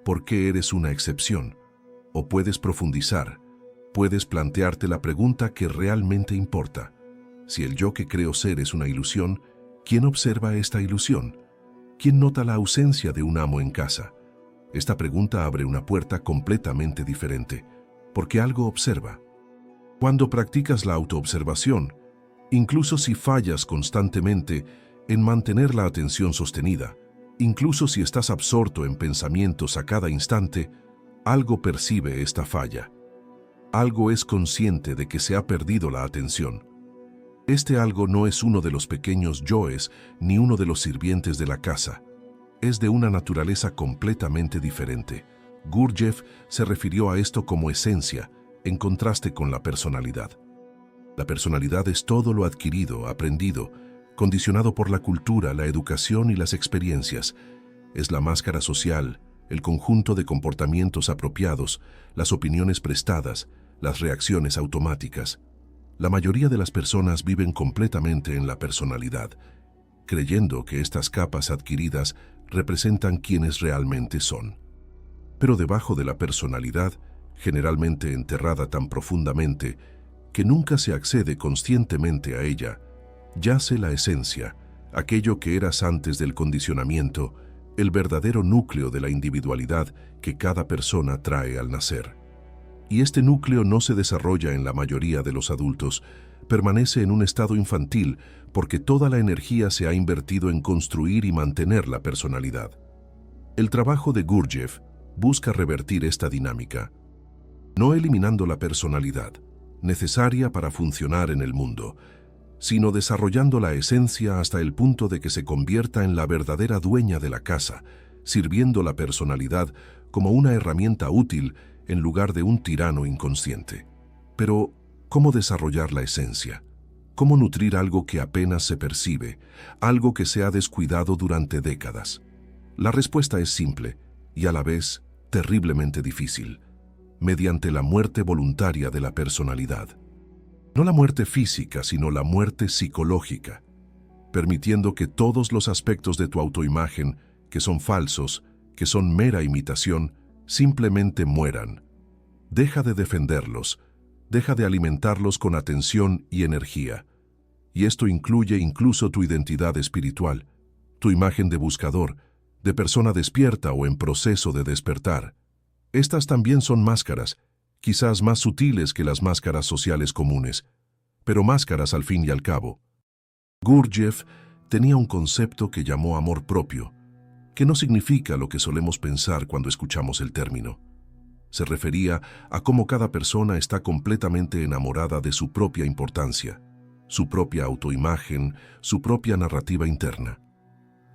por qué eres una excepción. O puedes profundizar, puedes plantearte la pregunta que realmente importa. Si el yo que creo ser es una ilusión, ¿quién observa esta ilusión? ¿Quién nota la ausencia de un amo en casa? Esta pregunta abre una puerta completamente diferente, porque algo observa. Cuando practicas la autoobservación, incluso si fallas constantemente en mantener la atención sostenida, incluso si estás absorto en pensamientos a cada instante, algo percibe esta falla. Algo es consciente de que se ha perdido la atención. Este algo no es uno de los pequeños yoes ni uno de los sirvientes de la casa. Es de una naturaleza completamente diferente. Gurdjieff se refirió a esto como esencia, en contraste con la personalidad. La personalidad es todo lo adquirido, aprendido, condicionado por la cultura, la educación y las experiencias. Es la máscara social, el conjunto de comportamientos apropiados, las opiniones prestadas, las reacciones automáticas. La mayoría de las personas viven completamente en la personalidad, creyendo que estas capas adquiridas representan quienes realmente son. Pero debajo de la personalidad, generalmente enterrada tan profundamente que nunca se accede conscientemente a ella, yace la esencia, aquello que eras antes del condicionamiento, el verdadero núcleo de la individualidad que cada persona trae al nacer. Y este núcleo no se desarrolla en la mayoría de los adultos, permanece en un estado infantil porque toda la energía se ha invertido en construir y mantener la personalidad. El trabajo de Gurdjieff busca revertir esta dinámica, no eliminando la personalidad, necesaria para funcionar en el mundo, sino desarrollando la esencia hasta el punto de que se convierta en la verdadera dueña de la casa, sirviendo la personalidad como una herramienta útil en lugar de un tirano inconsciente. Pero, ¿cómo desarrollar la esencia? ¿Cómo nutrir algo que apenas se percibe, algo que se ha descuidado durante décadas? La respuesta es simple y a la vez terriblemente difícil: mediante la muerte voluntaria de la personalidad. No la muerte física, sino la muerte psicológica, permitiendo que todos los aspectos de tu autoimagen, que son falsos, que son mera imitación, simplemente mueran. Deja de defenderlos, deja de alimentarlos con atención y energía. Y esto incluye incluso tu identidad espiritual, tu imagen de buscador, de persona despierta o en proceso de despertar. Estas también son máscaras, quizás más sutiles que las máscaras sociales comunes, pero máscaras al fin y al cabo. Gurdjieff tenía un concepto que llamó amor propio, que no significa lo que solemos pensar cuando escuchamos el término. Se refería a cómo cada persona está completamente enamorada de su propia importancia, su propia autoimagen, su propia narrativa interna.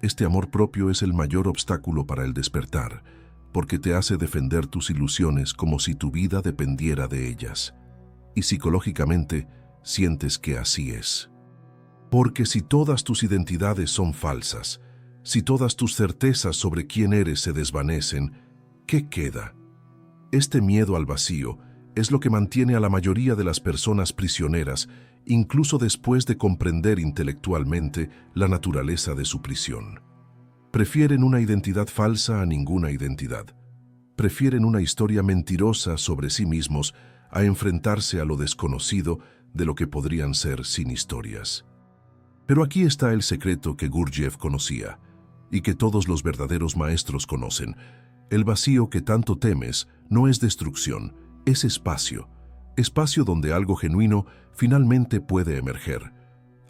Este amor propio es el mayor obstáculo para el despertar, porque te hace defender tus ilusiones como si tu vida dependiera de ellas. Y psicológicamente sientes que así es. Porque si todas tus identidades son falsas, si todas tus certezas sobre quién eres se desvanecen, ¿qué queda? Este miedo al vacío es lo que mantiene a la mayoría de las personas prisioneras, incluso después de comprender intelectualmente la naturaleza de su prisión. Prefieren una identidad falsa a ninguna identidad. prefieren una historia mentirosa sobre sí mismos a enfrentarse a lo desconocido de lo que podrían ser sin historias. Pero aquí está el secreto que Gurdjieff conocía y que todos los verdaderos maestros conocen. El vacío que tanto temes no es destrucción, es espacio. Espacio donde algo genuino finalmente puede emerger.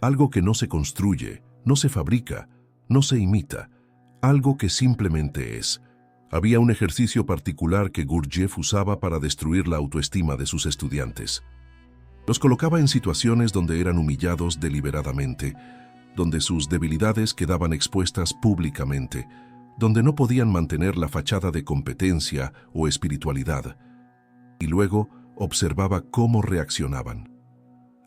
Algo que no se construye, no se fabrica, no se imita. Algo que simplemente es. Había un ejercicio particular que Gurdjieff usaba para destruir la autoestima de sus estudiantes. Los colocaba en situaciones donde eran humillados deliberadamente, donde sus debilidades quedaban expuestas públicamente, donde no podían mantener la fachada de competencia o espiritualidad. Y luego observaba cómo reaccionaban.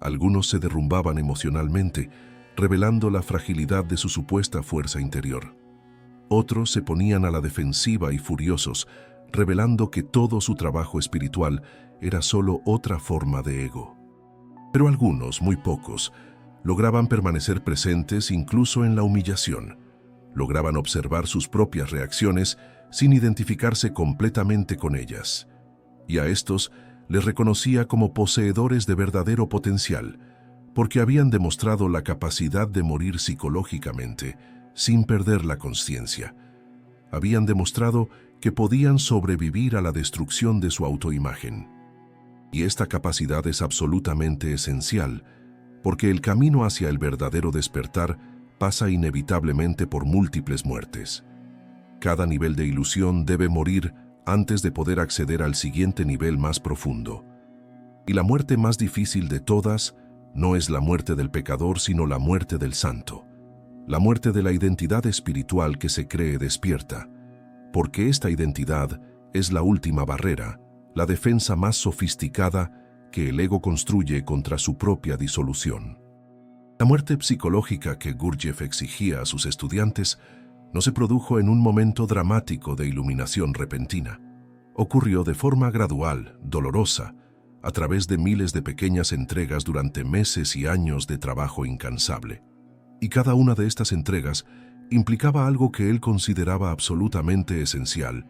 Algunos se derrumbaban emocionalmente, revelando la fragilidad de su supuesta fuerza interior. Otros se ponían a la defensiva y furiosos, revelando que todo su trabajo espiritual era solo otra forma de ego. Pero algunos, muy pocos, lograban permanecer presentes incluso en la humillación. Lograban observar sus propias reacciones sin identificarse completamente con ellas. Y a estos les reconocía como poseedores de verdadero potencial, porque habían demostrado la capacidad de morir psicológicamente, sin perder la conciencia. Habían demostrado que podían sobrevivir a la destrucción de su autoimagen. Y esta capacidad es absolutamente esencial, porque el camino hacia el verdadero despertar pasa inevitablemente por múltiples muertes. Cada nivel de ilusión debe morir antes de poder acceder al siguiente nivel más profundo. Y la muerte más difícil de todas no es la muerte del pecador, sino la muerte del santo. La muerte de la identidad espiritual que se cree despierta, porque esta identidad es la última barrera, la defensa más sofisticada que el ego construye contra su propia disolución. La muerte psicológica que Gurdjieff exigía a sus estudiantes no se produjo en un momento dramático de iluminación repentina. Ocurrió de forma gradual, dolorosa, a través de miles de pequeñas entregas durante meses y años de trabajo incansable. Y cada una de estas entregas implicaba algo que él consideraba absolutamente esencial,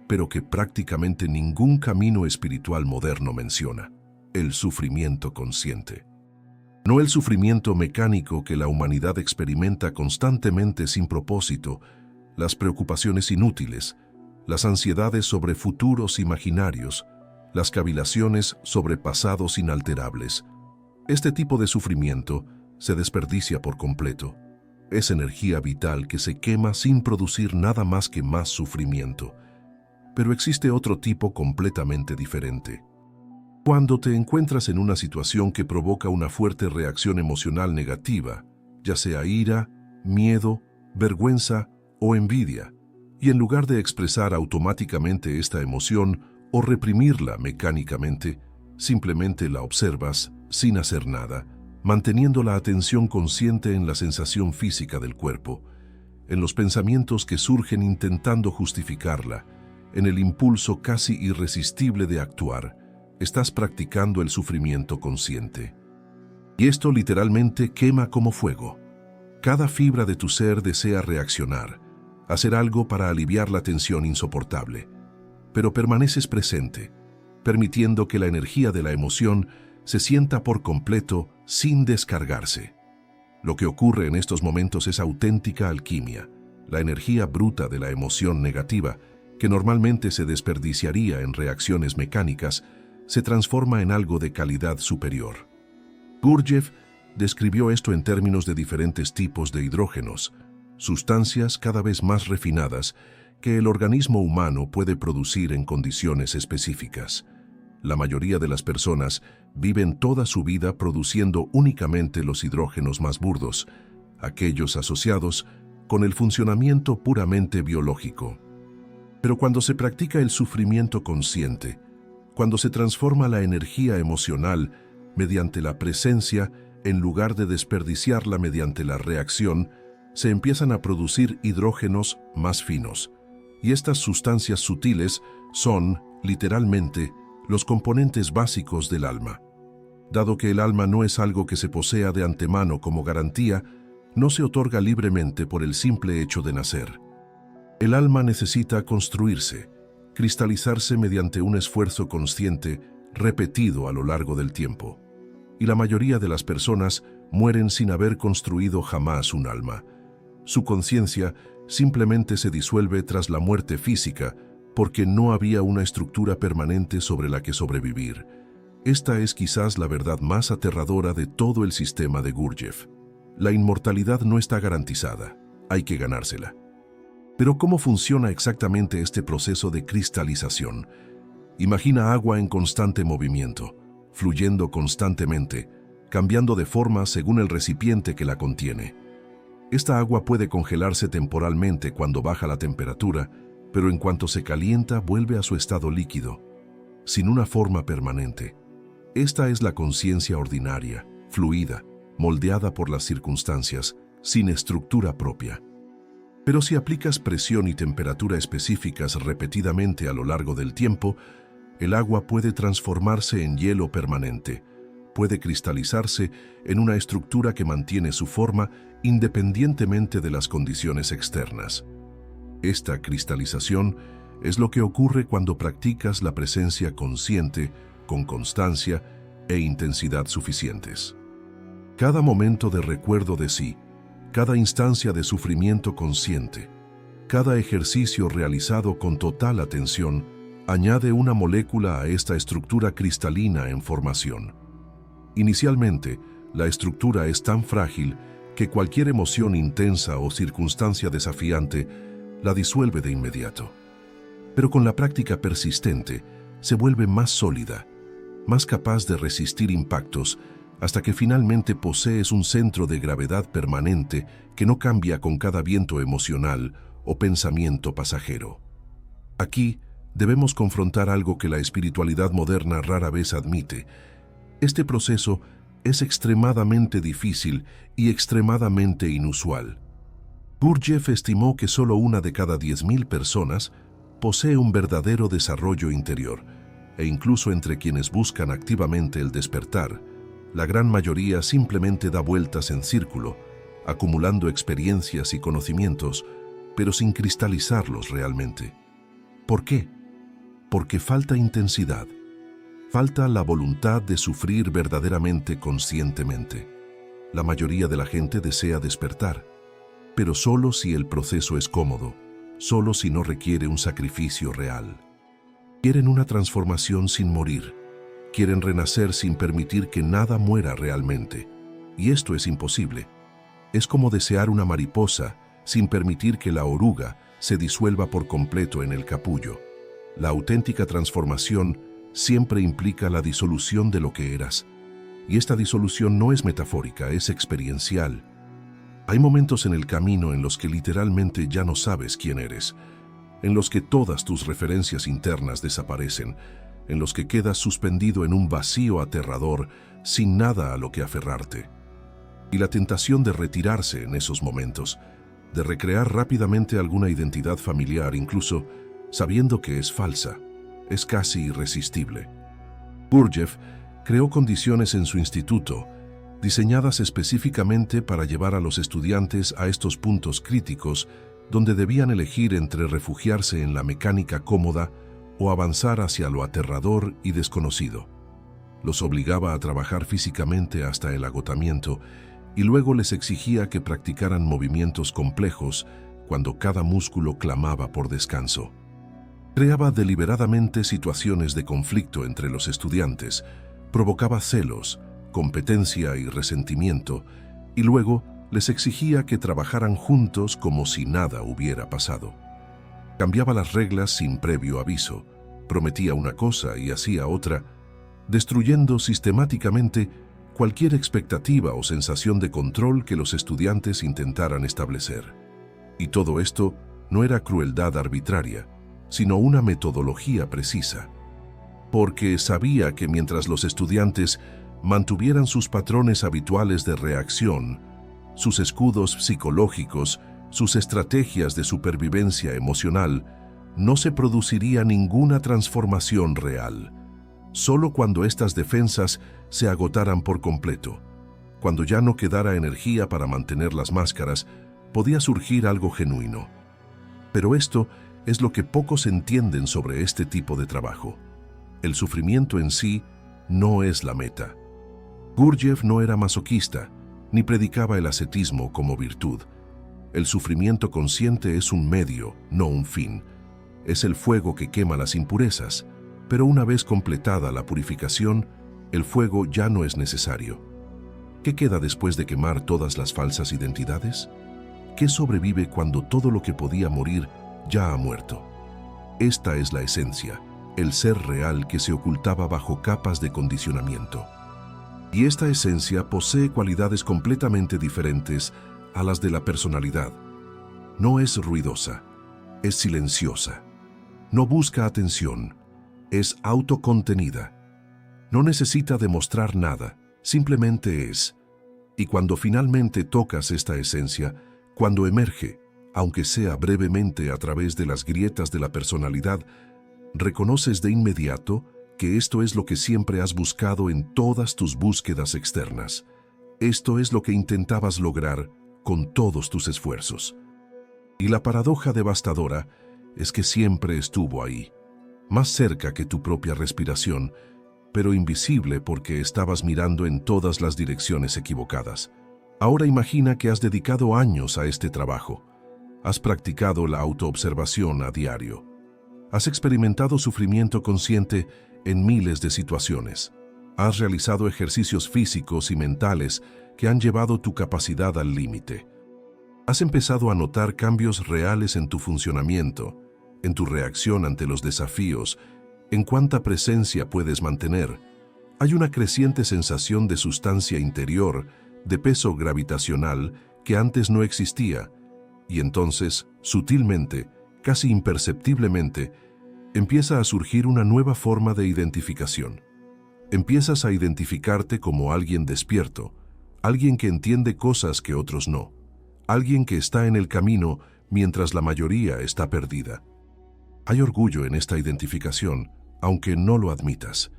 pero que prácticamente ningún camino espiritual moderno menciona: el sufrimiento consciente. No el sufrimiento mecánico que la humanidad experimenta constantemente sin propósito, las preocupaciones inútiles, las ansiedades sobre futuros imaginarios, las cavilaciones sobre pasados inalterables. Este tipo de sufrimiento se desperdicia por completo. Es energía vital que se quema sin producir nada más que más sufrimiento. Pero existe otro tipo completamente diferente. Cuando te encuentras en una situación que provoca una fuerte reacción emocional negativa, ya sea ira, miedo, vergüenza o envidia, y en lugar de expresar automáticamente esta emoción o reprimirla mecánicamente, simplemente la observas sin hacer nada, manteniendo la atención consciente en la sensación física del cuerpo, en los pensamientos que surgen intentando justificarla, en el impulso casi irresistible de actuar. Estás practicando el sufrimiento consciente. Y esto literalmente quema como fuego. Cada fibra de tu ser desea reaccionar, hacer algo para aliviar la tensión insoportable, pero permaneces presente, permitiendo que la energía de la emoción se sienta por completo sin descargarse. Lo que ocurre en estos momentos es auténtica alquimia, la energía bruta de la emoción negativa, que normalmente se desperdiciaría en reacciones mecánicas, se transforma en algo de calidad superior. Gurdjieff describió esto en términos de diferentes tipos de hidrógenos, sustancias cada vez más refinadas que el organismo humano puede producir en condiciones específicas. La mayoría de las personas viven toda su vida produciendo únicamente los hidrógenos más burdos, aquellos asociados con el funcionamiento puramente biológico. Pero cuando se practica el sufrimiento consciente, cuando se transforma la energía emocional mediante la presencia en lugar de desperdiciarla mediante la reacción, se empiezan a producir hidrógenos más finos. Y estas sustancias sutiles son, literalmente, los componentes básicos del alma. Dado que el alma no es algo que se posea de antemano como garantía, no se otorga libremente por el simple hecho de nacer. El alma necesita construirse, cristalizarse mediante un esfuerzo consciente repetido a lo largo del tiempo. Y la mayoría de las personas mueren sin haber construido jamás un alma. Su conciencia simplemente se disuelve tras la muerte física porque no había una estructura permanente sobre la que sobrevivir. Esta es quizás la verdad más aterradora de todo el sistema de Gurdjieff. La inmortalidad no está garantizada, hay que ganársela. Pero ¿cómo funciona exactamente este proceso de cristalización? Imagina agua en constante movimiento, fluyendo constantemente, cambiando de forma según el recipiente que la contiene. Esta agua puede congelarse temporalmente cuando baja la temperatura, pero en cuanto se calienta vuelve a su estado líquido, sin una forma permanente. Esta es la conciencia ordinaria, fluida, moldeada por las circunstancias, sin estructura propia. Pero si aplicas presión y temperatura específicas repetidamente a lo largo del tiempo, el agua puede transformarse en hielo permanente, puede cristalizarse en una estructura que mantiene su forma independientemente de las condiciones externas. Esta cristalización es lo que ocurre cuando practicas la presencia consciente, con constancia e intensidad suficientes. Cada momento de recuerdo de sí, cada instancia de sufrimiento consciente, cada ejercicio realizado con total atención, añade una molécula a esta estructura cristalina en formación. Inicialmente, la estructura es tan frágil que cualquier emoción intensa o circunstancia desafiante la disuelve de inmediato. Pero con la práctica persistente, se vuelve más sólida, más capaz de resistir impactos, hasta que finalmente posees un centro de gravedad permanente que no cambia con cada viento emocional o pensamiento pasajero. Aquí debemos confrontar algo que la espiritualidad moderna rara vez admite. Este proceso es extremadamente difícil y extremadamente inusual. Gurdjieff estimó que solo una de cada 10.000 personas posee un verdadero desarrollo interior, e incluso entre quienes buscan activamente el despertar, la gran mayoría simplemente da vueltas en círculo, acumulando experiencias y conocimientos, pero sin cristalizarlos realmente. ¿Por qué? Porque falta intensidad, falta la voluntad de sufrir verdaderamente conscientemente. La mayoría de la gente desea despertar, pero solo si el proceso es cómodo, solo si no requiere un sacrificio real. Quieren una transformación sin morir. Quieren renacer sin permitir que nada muera realmente. Y esto es imposible. Es como desear una mariposa sin permitir que la oruga se disuelva por completo en el capullo. La auténtica transformación siempre implica la disolución de lo que eras. Y esta disolución no es metafórica, es experiencial. Hay momentos en el camino en los que literalmente ya no sabes quién eres, en los que todas tus referencias internas desaparecen, en los que quedas suspendido en un vacío aterrador sin nada a lo que aferrarte. Y la tentación de retirarse en esos momentos, de recrear rápidamente alguna identidad familiar, incluso sabiendo que es falsa, es casi irresistible. Gurdjieff creó condiciones en su instituto, diseñadas específicamente para llevar a los estudiantes a estos puntos críticos donde debían elegir entre refugiarse en la mecánica cómoda o avanzar hacia lo aterrador y desconocido. Los obligaba a trabajar físicamente hasta el agotamiento y luego les exigía que practicaran movimientos complejos cuando cada músculo clamaba por descanso. Creaba deliberadamente situaciones de conflicto entre los estudiantes, provocaba celos, competencia y resentimiento, y luego les exigía que trabajaran juntos como si nada hubiera pasado. Cambiaba las reglas sin previo aviso, prometía una cosa y hacía otra, destruyendo sistemáticamente cualquier expectativa o sensación de control que los estudiantes intentaran establecer. Y todo esto no era crueldad arbitraria, sino una metodología precisa, porque sabía que mientras los estudiantes mantuvieran sus patrones habituales de reacción, sus escudos psicológicos, sus estrategias de supervivencia emocional, no se produciría ninguna transformación real. Solo cuando estas defensas se agotaran por completo, cuando ya no quedara energía para mantener las máscaras, podía surgir algo genuino. Pero esto es lo que pocos entienden sobre este tipo de trabajo. El sufrimiento en sí no es la meta. Gurdjieff no era masoquista, ni predicaba el ascetismo como virtud. El sufrimiento consciente es un medio, no un fin. Es el fuego que quema las impurezas, pero una vez completada la purificación, el fuego ya no es necesario. ¿Qué queda después de quemar todas las falsas identidades? ¿Qué sobrevive cuando todo lo que podía morir ya ha muerto? Esta es la esencia, el ser real que se ocultaba bajo capas de condicionamiento. Y esta esencia posee cualidades completamente diferentes a las de la personalidad. No es ruidosa, es silenciosa. No busca atención, es autocontenida. No necesita demostrar nada, simplemente es. Y cuando finalmente tocas esta esencia, cuando emerge, aunque sea brevemente a través de las grietas de la personalidad, reconoces de inmediato que esto es lo que siempre has buscado en todas tus búsquedas externas. Esto es lo que intentabas lograr con todos tus esfuerzos. Y la paradoja devastadora es que siempre estuvo ahí, más cerca que tu propia respiración, pero invisible porque estabas mirando en todas las direcciones equivocadas. Ahora imagina que has dedicado años a este trabajo. Has practicado la autoobservación a diario. Has experimentado sufrimiento consciente en miles de situaciones. Has realizado ejercicios físicos y mentales que han llevado tu capacidad al límite. Has empezado a notar cambios reales en tu funcionamiento, en tu reacción ante los desafíos, en cuánta presencia puedes mantener. Hay una creciente sensación de sustancia interior, de peso gravitacional que antes no existía, y entonces, sutilmente, casi imperceptiblemente, empieza a surgir una nueva forma de identificación. Empiezas a identificarte como alguien despierto, alguien que entiende cosas que otros no, alguien que está en el camino mientras la mayoría está perdida. Hay orgullo en esta identificación, aunque no lo admitas.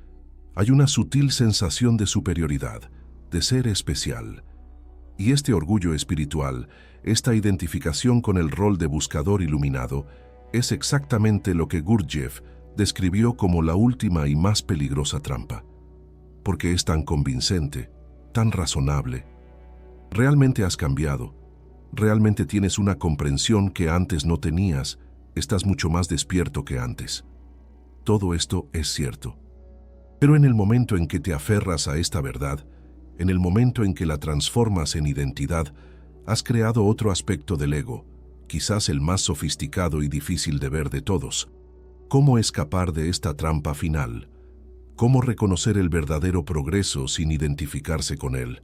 Hay una sutil sensación de superioridad, de ser especial. Y este orgullo espiritual, esta identificación con el rol de buscador iluminado, es exactamente lo que Gurdjieff describió como la última y más peligrosa trampa. Porque es tan convincente, tan razonable. Realmente has cambiado. Realmente tienes una comprensión que antes no tenías. Estás mucho más despierto que antes. Todo esto es cierto. Pero en el momento en que te aferras a esta verdad, en el momento en que la transformas en identidad, has creado otro aspecto del ego, quizás el más sofisticado y difícil de ver de todos. ¿Cómo escapar de esta trampa final? ¿Cómo reconocer el verdadero progreso sin identificarse con él?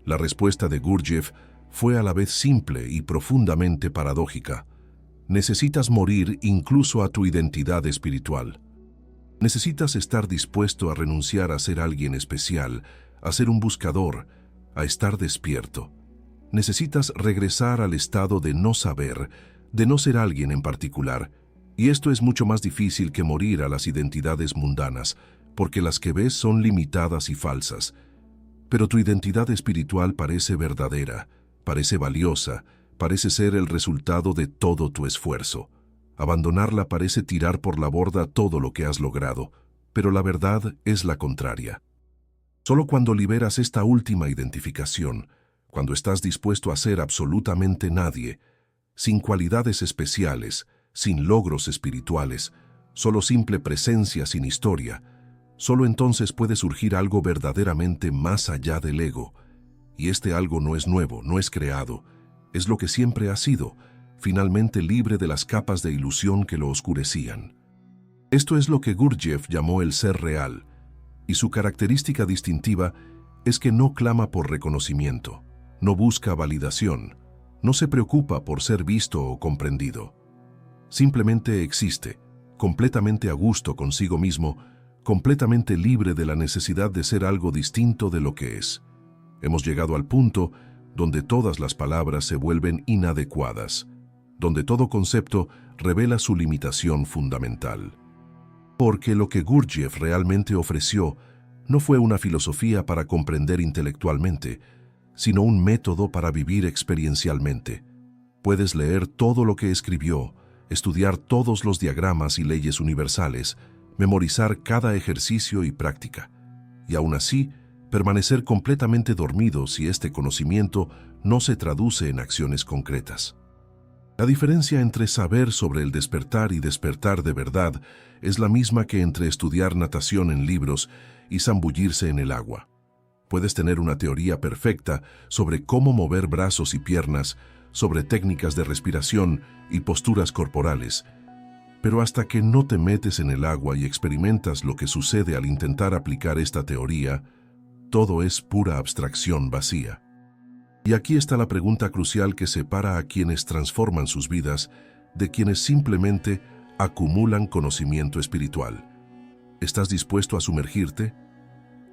La respuesta de Gurdjieff fue a la vez simple y profundamente paradójica. Necesitas morir incluso a tu identidad espiritual. Necesitas estar dispuesto a renunciar a ser alguien especial, a ser un buscador, a estar despierto. Necesitas regresar al estado de no saber, de no ser alguien en particular. Y esto es mucho más difícil que morir a las identidades mundanas, porque las que ves son limitadas y falsas. Pero tu identidad espiritual parece verdadera, parece valiosa, parece ser el resultado de todo tu esfuerzo. Abandonarla parece tirar por la borda todo lo que has logrado, pero la verdad es la contraria. Solo cuando liberas esta última identificación, cuando estás dispuesto a ser absolutamente nadie, sin cualidades especiales, sin logros espirituales, solo simple presencia sin historia, solo entonces puede surgir algo verdaderamente más allá del ego. Y este algo no es nuevo, no es creado, es lo que siempre ha sido, finalmente libre de las capas de ilusión que lo oscurecían. Esto es lo que Gurdjieff llamó el ser real, y su característica distintiva es que no clama por reconocimiento, no busca validación, no se preocupa por ser visto o comprendido. Simplemente existe, completamente a gusto consigo mismo, completamente libre de la necesidad de ser algo distinto de lo que es. Hemos llegado al punto donde todas las palabras se vuelven inadecuadas, donde todo concepto revela su limitación fundamental. Porque lo que Gurdjieff realmente ofreció no fue una filosofía para comprender intelectualmente, sino un método para vivir experiencialmente. Puedes leer todo lo que escribió, estudiar todos los diagramas y leyes universales, memorizar cada ejercicio y práctica, y aún así, permanecer completamente dormido si este conocimiento no se traduce en acciones concretas. La diferencia entre saber sobre el despertar y despertar de verdad es la misma que entre estudiar natación en libros y zambullirse en el agua. Puedes tener una teoría perfecta sobre cómo mover brazos y piernas, sobre técnicas de respiración y posturas corporales, pero hasta que no te metes en el agua y experimentas lo que sucede al intentar aplicar esta teoría, todo es pura abstracción vacía. Y aquí está la pregunta crucial que separa a quienes transforman sus vidas de quienes simplemente acumulan conocimiento espiritual. ¿Estás dispuesto a sumergirte?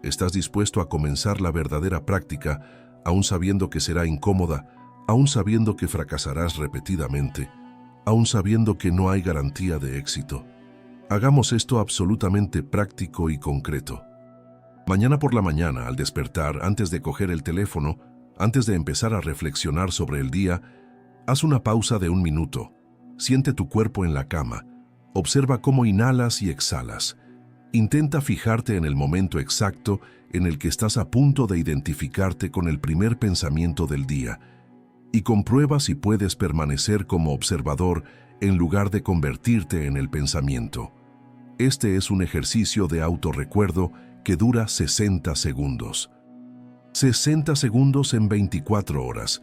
¿Estás dispuesto a comenzar la verdadera práctica, aún sabiendo que será incómoda, aún sabiendo que fracasarás repetidamente, aún sabiendo que no hay garantía de éxito? Hagamos esto absolutamente práctico y concreto. Mañana por la mañana, al despertar, antes de coger el teléfono, antes de empezar a reflexionar sobre el día, haz una pausa de 1 minuto. Siente tu cuerpo en la cama. Observa cómo inhalas y exhalas. Intenta fijarte en el momento exacto en el que estás a punto de identificarte con el primer pensamiento del día y comprueba si puedes permanecer como observador en lugar de convertirte en el pensamiento. Este es un ejercicio de autorrecuerdo que dura 60 segundos. 60 segundos en 24 horas.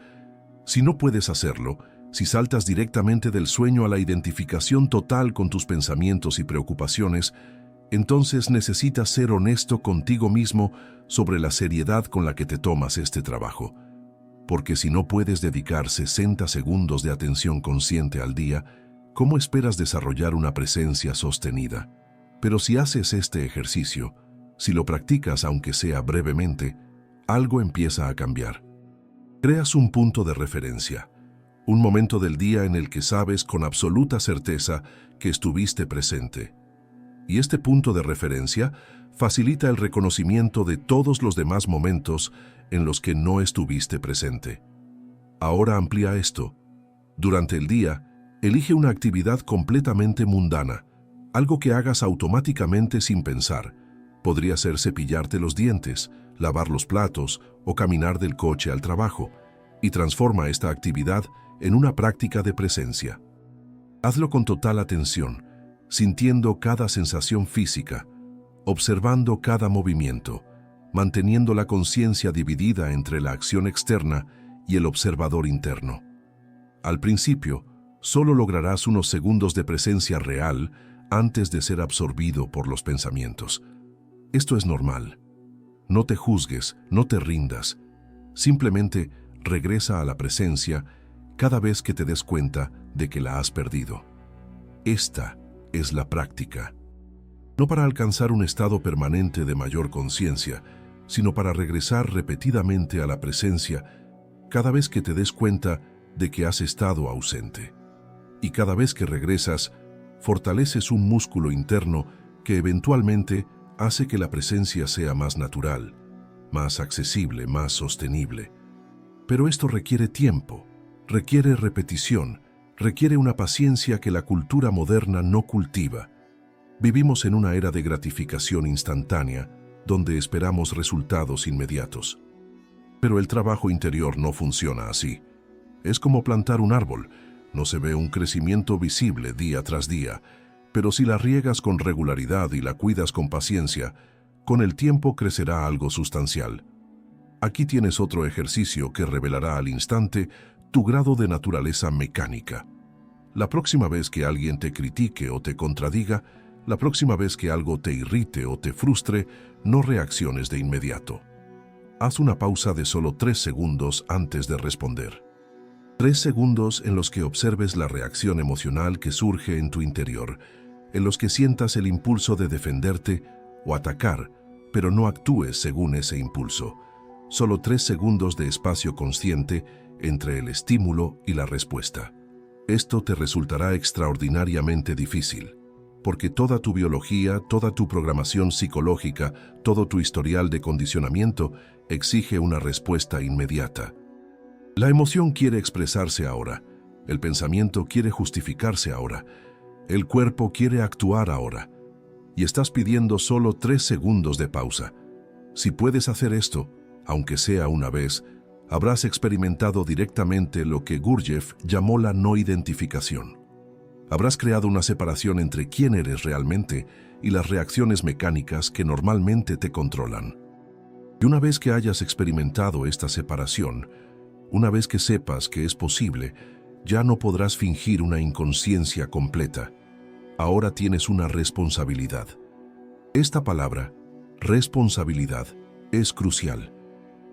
Si no puedes hacerlo, si saltas directamente del sueño a la identificación total con tus pensamientos y preocupaciones, entonces necesitas ser honesto contigo mismo sobre la seriedad con la que te tomas este trabajo. Porque si no puedes dedicar 60 segundos de atención consciente al día, ¿cómo esperas desarrollar una presencia sostenida? Pero si haces este ejercicio, si lo practicas aunque sea brevemente, algo empieza a cambiar. Creas un punto de referencia, un momento del día en el que sabes con absoluta certeza que estuviste presente. Y este punto de referencia facilita el reconocimiento de todos los demás momentos en los que no estuviste presente. Ahora amplía esto. Durante el día, elige una actividad completamente mundana, algo que hagas automáticamente sin pensar. Podría ser cepillarte los dientes, lavar los platos o caminar del coche al trabajo, y transforma esta actividad en una práctica de presencia. Hazlo con total atención, sintiendo cada sensación física, observando cada movimiento, manteniendo la conciencia dividida entre la acción externa y el observador interno. Al principio, solo lograrás unos segundos de presencia real antes de ser absorbido por los pensamientos. Esto es normal. No te juzgues, no te rindas. Simplemente regresa a la presencia cada vez que te des cuenta de que la has perdido. Esta es la práctica. No para alcanzar un estado permanente de mayor conciencia, sino para regresar repetidamente a la presencia cada vez que te des cuenta de que has estado ausente. Y cada vez que regresas, fortaleces un músculo interno que eventualmente hace que la presencia sea más natural, más accesible, más sostenible. Pero esto requiere tiempo, requiere repetición, requiere una paciencia que la cultura moderna no cultiva. Vivimos en una era de gratificación instantánea, donde esperamos resultados inmediatos. Pero el trabajo interior no funciona así. Es como plantar un árbol. No se ve un crecimiento visible día tras día, pero si la riegas con regularidad y la cuidas con paciencia, con el tiempo crecerá algo sustancial. Aquí tienes otro ejercicio que revelará al instante tu grado de naturaleza mecánica. La próxima vez que alguien te critique o te contradiga, la próxima vez que algo te irrite o te frustre, no reacciones de inmediato. Haz una pausa de solo 3 segundos antes de responder. 3 segundos en los que observes la reacción emocional que surge en tu interior, en los que sientas el impulso de defenderte o atacar, pero no actúes según ese impulso. Solo 3 segundos de espacio consciente entre el estímulo y la respuesta. Esto te resultará extraordinariamente difícil, porque toda tu biología, toda tu programación psicológica, todo tu historial de condicionamiento exige una respuesta inmediata. La emoción quiere expresarse ahora, El pensamiento quiere justificarse ahora. El cuerpo quiere actuar ahora. Y estás pidiendo solo 3 segundos de pausa. Si puedes hacer esto, aunque sea una vez, habrás experimentado directamente lo que Gurdjieff llamó la no identificación. Habrás creado una separación entre quién eres realmente y las reacciones mecánicas que normalmente te controlan. Y una vez que hayas experimentado esta separación, una vez que sepas que es posible, ya no podrás fingir una inconsciencia completa. Ahora tienes una responsabilidad. Esta palabra, responsabilidad, es crucial,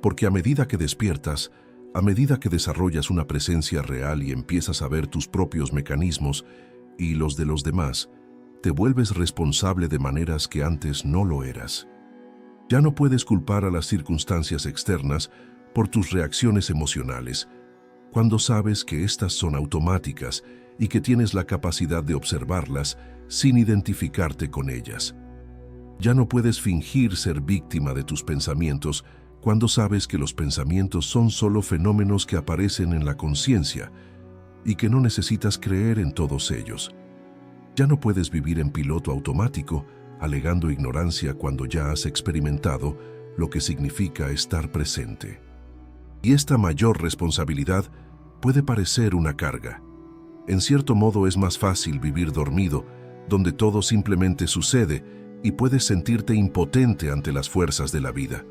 porque a medida que despiertas, a medida que desarrollas una presencia real y empiezas a ver tus propios mecanismos y los de los demás, te vuelves responsable de maneras que antes no lo eras. Ya no puedes culpar a las circunstancias externas por tus reacciones emocionales, cuando sabes que éstas son automáticas y que tienes la capacidad de observarlas sin identificarte con ellas. Ya no puedes fingir ser víctima de tus pensamientos cuando sabes que los pensamientos son solo fenómenos que aparecen en la conciencia y que no necesitas creer en todos ellos. Ya no puedes vivir en piloto automático, alegando ignorancia cuando ya has experimentado lo que significa estar presente. Y esta mayor responsabilidad puede parecer una carga. En cierto modo es más fácil vivir dormido, donde todo simplemente sucede y puedes sentirte impotente ante las fuerzas de la vida.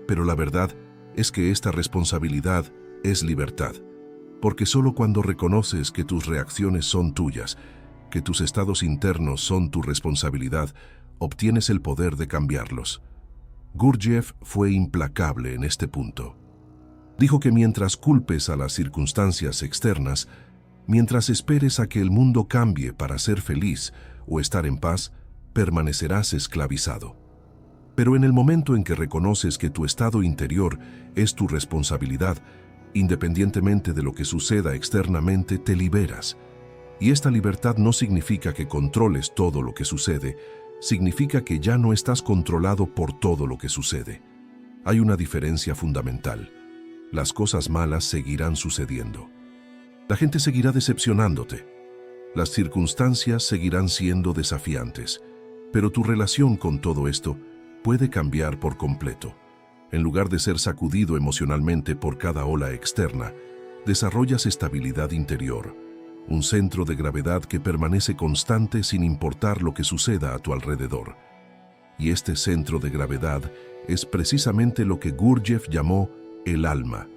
Pero la verdad es que esta responsabilidad es libertad, porque solo cuando reconoces que tus reacciones son tuyas, que tus estados internos son tu responsabilidad, obtienes el poder de cambiarlos. Gurdjieff fue implacable en este punto. Dijo que mientras culpes a las circunstancias externas, mientras esperes a que el mundo cambie para ser feliz o estar en paz, permanecerás esclavizado. Pero en el momento en que reconoces que tu estado interior es tu responsabilidad, independientemente de lo que suceda externamente, te liberas. Y esta libertad no significa que controles todo lo que sucede, significa que ya no estás controlado por todo lo que sucede. Hay una diferencia fundamental. Las cosas malas seguirán sucediendo. La gente seguirá decepcionándote. Las circunstancias seguirán siendo desafiantes. Pero tu relación con todo esto puede cambiar por completo. En lugar de ser sacudido emocionalmente por cada ola externa, desarrollas estabilidad interior, un centro de gravedad que permanece constante sin importar lo que suceda a tu alrededor. Y este centro de gravedad es precisamente lo que Gurdjieff llamó el alma,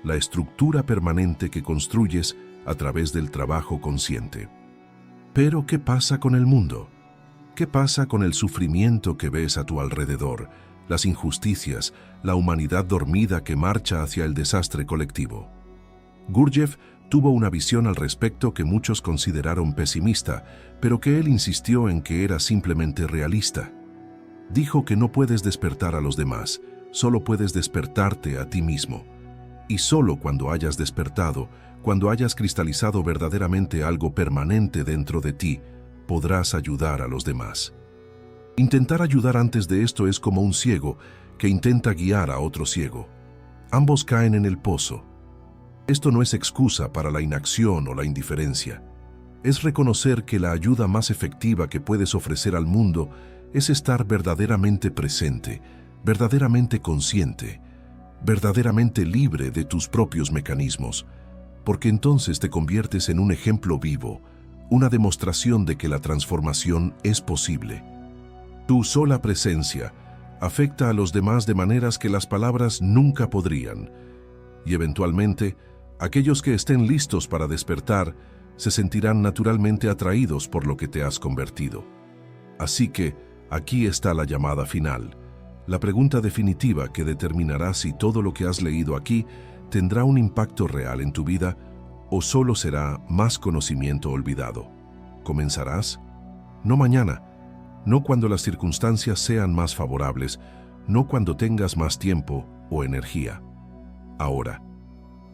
la estructura permanente que construyes a través del trabajo consciente. Pero, ¿qué pasa con el mundo? ¿Qué pasa con el sufrimiento que ves a tu alrededor, las injusticias, la humanidad dormida que marcha hacia el desastre colectivo? Gurdjieff tuvo una visión al respecto que muchos consideraron pesimista, pero que él insistió en que era simplemente realista. Dijo que no puedes despertar a los demás, solo puedes despertarte a ti mismo. Y solo cuando hayas despertado, cuando hayas cristalizado verdaderamente algo permanente dentro de ti, podrás ayudar a los demás. Intentar ayudar antes de esto es como un ciego que intenta guiar a otro ciego. Ambos caen en el pozo. Esto no es excusa para la inacción o la indiferencia. Es reconocer que la ayuda más efectiva que puedes ofrecer al mundo es estar verdaderamente presente, verdaderamente consciente, verdaderamente libre de tus propios mecanismos, porque entonces te conviertes en un ejemplo vivo, una demostración de que la transformación es posible. Tu sola presencia afecta a los demás de maneras que las palabras nunca podrían, y eventualmente, aquellos que estén listos para despertar se sentirán naturalmente atraídos por lo que te has convertido. Así que, aquí está la llamada final, la pregunta definitiva que determinará si todo lo que has leído aquí tendrá un impacto real en tu vida o solo será más conocimiento olvidado. ¿Comenzarás? No mañana, no cuando las circunstancias sean más favorables, no cuando tengas más tiempo o energía. Ahora,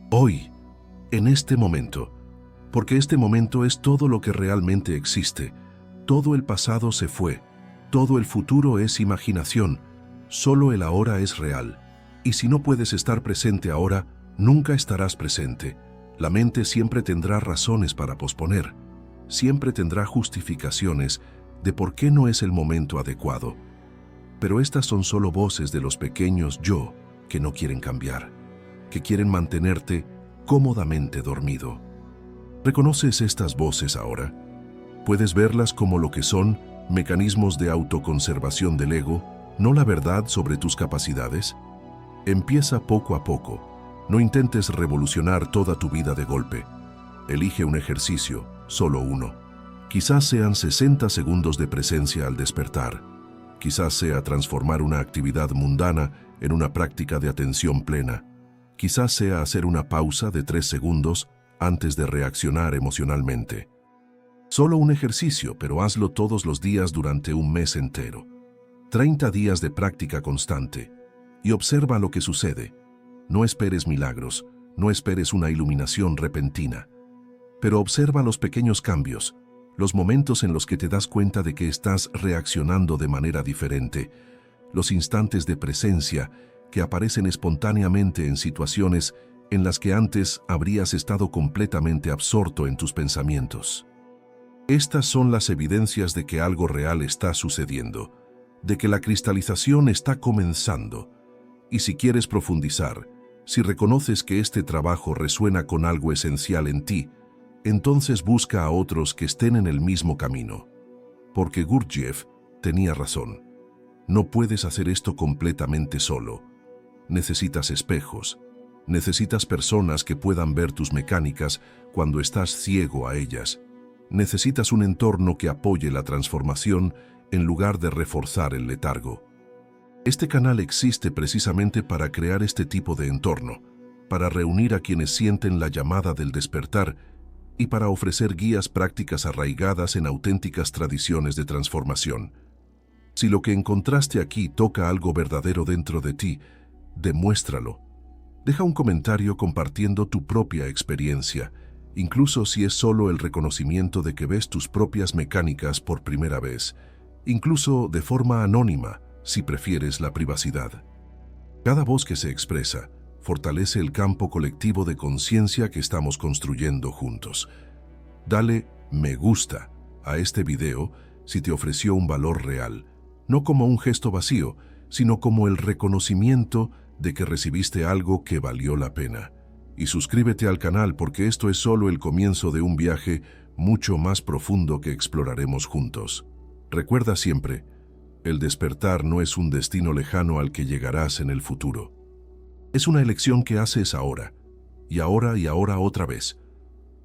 hoy, en este momento, porque este momento es todo lo que realmente existe. Todo el pasado se fue, todo el futuro es imaginación, solo el ahora es real. Y si no puedes estar presente ahora, nunca estarás presente. La mente siempre tendrá razones para posponer, siempre tendrá justificaciones de por qué no es el momento adecuado. Pero estas son solo voces de los pequeños yo que no quieren cambiar, que quieren mantenerte cómodamente dormido. ¿Reconoces estas voces ahora? ¿Puedes verlas como lo que son, mecanismos de autoconservación del ego, no la verdad sobre tus capacidades? Empieza poco a poco. No intentes revolucionar toda tu vida de golpe. Elige un ejercicio, solo uno. Quizás sean 60 segundos de presencia al despertar. Quizás sea transformar una actividad mundana en una práctica de atención plena. Quizás sea hacer una pausa de 3 segundos antes de reaccionar emocionalmente. Solo un ejercicio, pero hazlo todos los días durante un mes entero. 30 días de práctica constante. Y observa lo que sucede. No esperes milagros, no esperes una iluminación repentina. Pero observa los pequeños cambios, los momentos en los que te das cuenta de que estás reaccionando de manera diferente, los instantes de presencia que aparecen espontáneamente en situaciones en las que antes habrías estado completamente absorto en tus pensamientos. Estas son las evidencias de que algo real está sucediendo, de que la cristalización está comenzando. Y si quieres profundizar, si reconoces que este trabajo resuena con algo esencial en ti, entonces busca a otros que estén en el mismo camino. Porque Gurdjieff tenía razón. No puedes hacer esto completamente solo. Necesitas espejos. Necesitas personas que puedan ver tus mecánicas cuando estás ciego a ellas. Necesitas un entorno que apoye la transformación en lugar de reforzar el letargo. Este canal existe precisamente para crear este tipo de entorno, para reunir a quienes sienten la llamada del despertar y para ofrecer guías prácticas arraigadas en auténticas tradiciones de transformación. Si lo que encontraste aquí toca algo verdadero dentro de ti, demuéstralo. Deja un comentario compartiendo tu propia experiencia, incluso si es solo el reconocimiento de que ves tus propias mecánicas por primera vez, incluso de forma anónima, si prefieres la privacidad. Cada voz que se expresa fortalece el campo colectivo de conciencia que estamos construyendo juntos. Dale me gusta a este video si te ofreció un valor real, no como un gesto vacío, sino como el reconocimiento de que recibiste algo que valió la pena. Y suscríbete al canal porque esto es solo el comienzo de un viaje mucho más profundo que exploraremos juntos. Recuerda siempre, el despertar no es un destino lejano al que llegarás en el futuro. Es una elección que haces ahora, y ahora otra vez.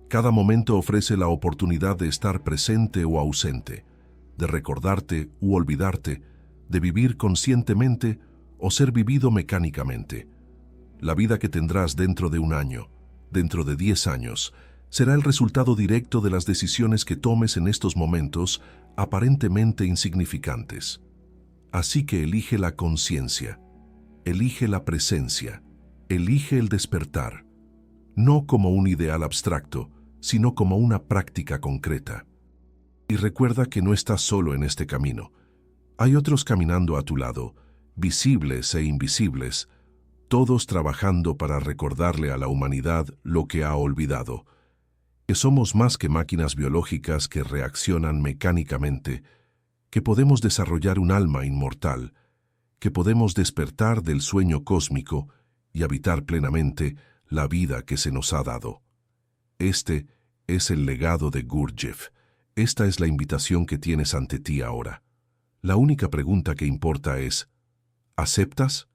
Cada momento ofrece la oportunidad de estar presente o ausente, de recordarte u olvidarte, de vivir conscientemente o ser vivido mecánicamente. La vida que tendrás dentro de un año, dentro de 10 años, será el resultado directo de las decisiones que tomes en estos momentos aparentemente insignificantes. Así que elige la conciencia, elige la presencia, elige el despertar, no como un ideal abstracto, sino como una práctica concreta. Y recuerda que no estás solo en este camino. Hay otros caminando a tu lado, visibles e invisibles, todos trabajando para recordarle a la humanidad lo que ha olvidado, que somos más que máquinas biológicas que reaccionan mecánicamente, que podemos desarrollar un alma inmortal, que podemos despertar del sueño cósmico y habitar plenamente la vida que se nos ha dado. Este es el legado de Gurdjieff. Esta es la invitación que tienes ante ti ahora. La única pregunta que importa es, ¿aceptas?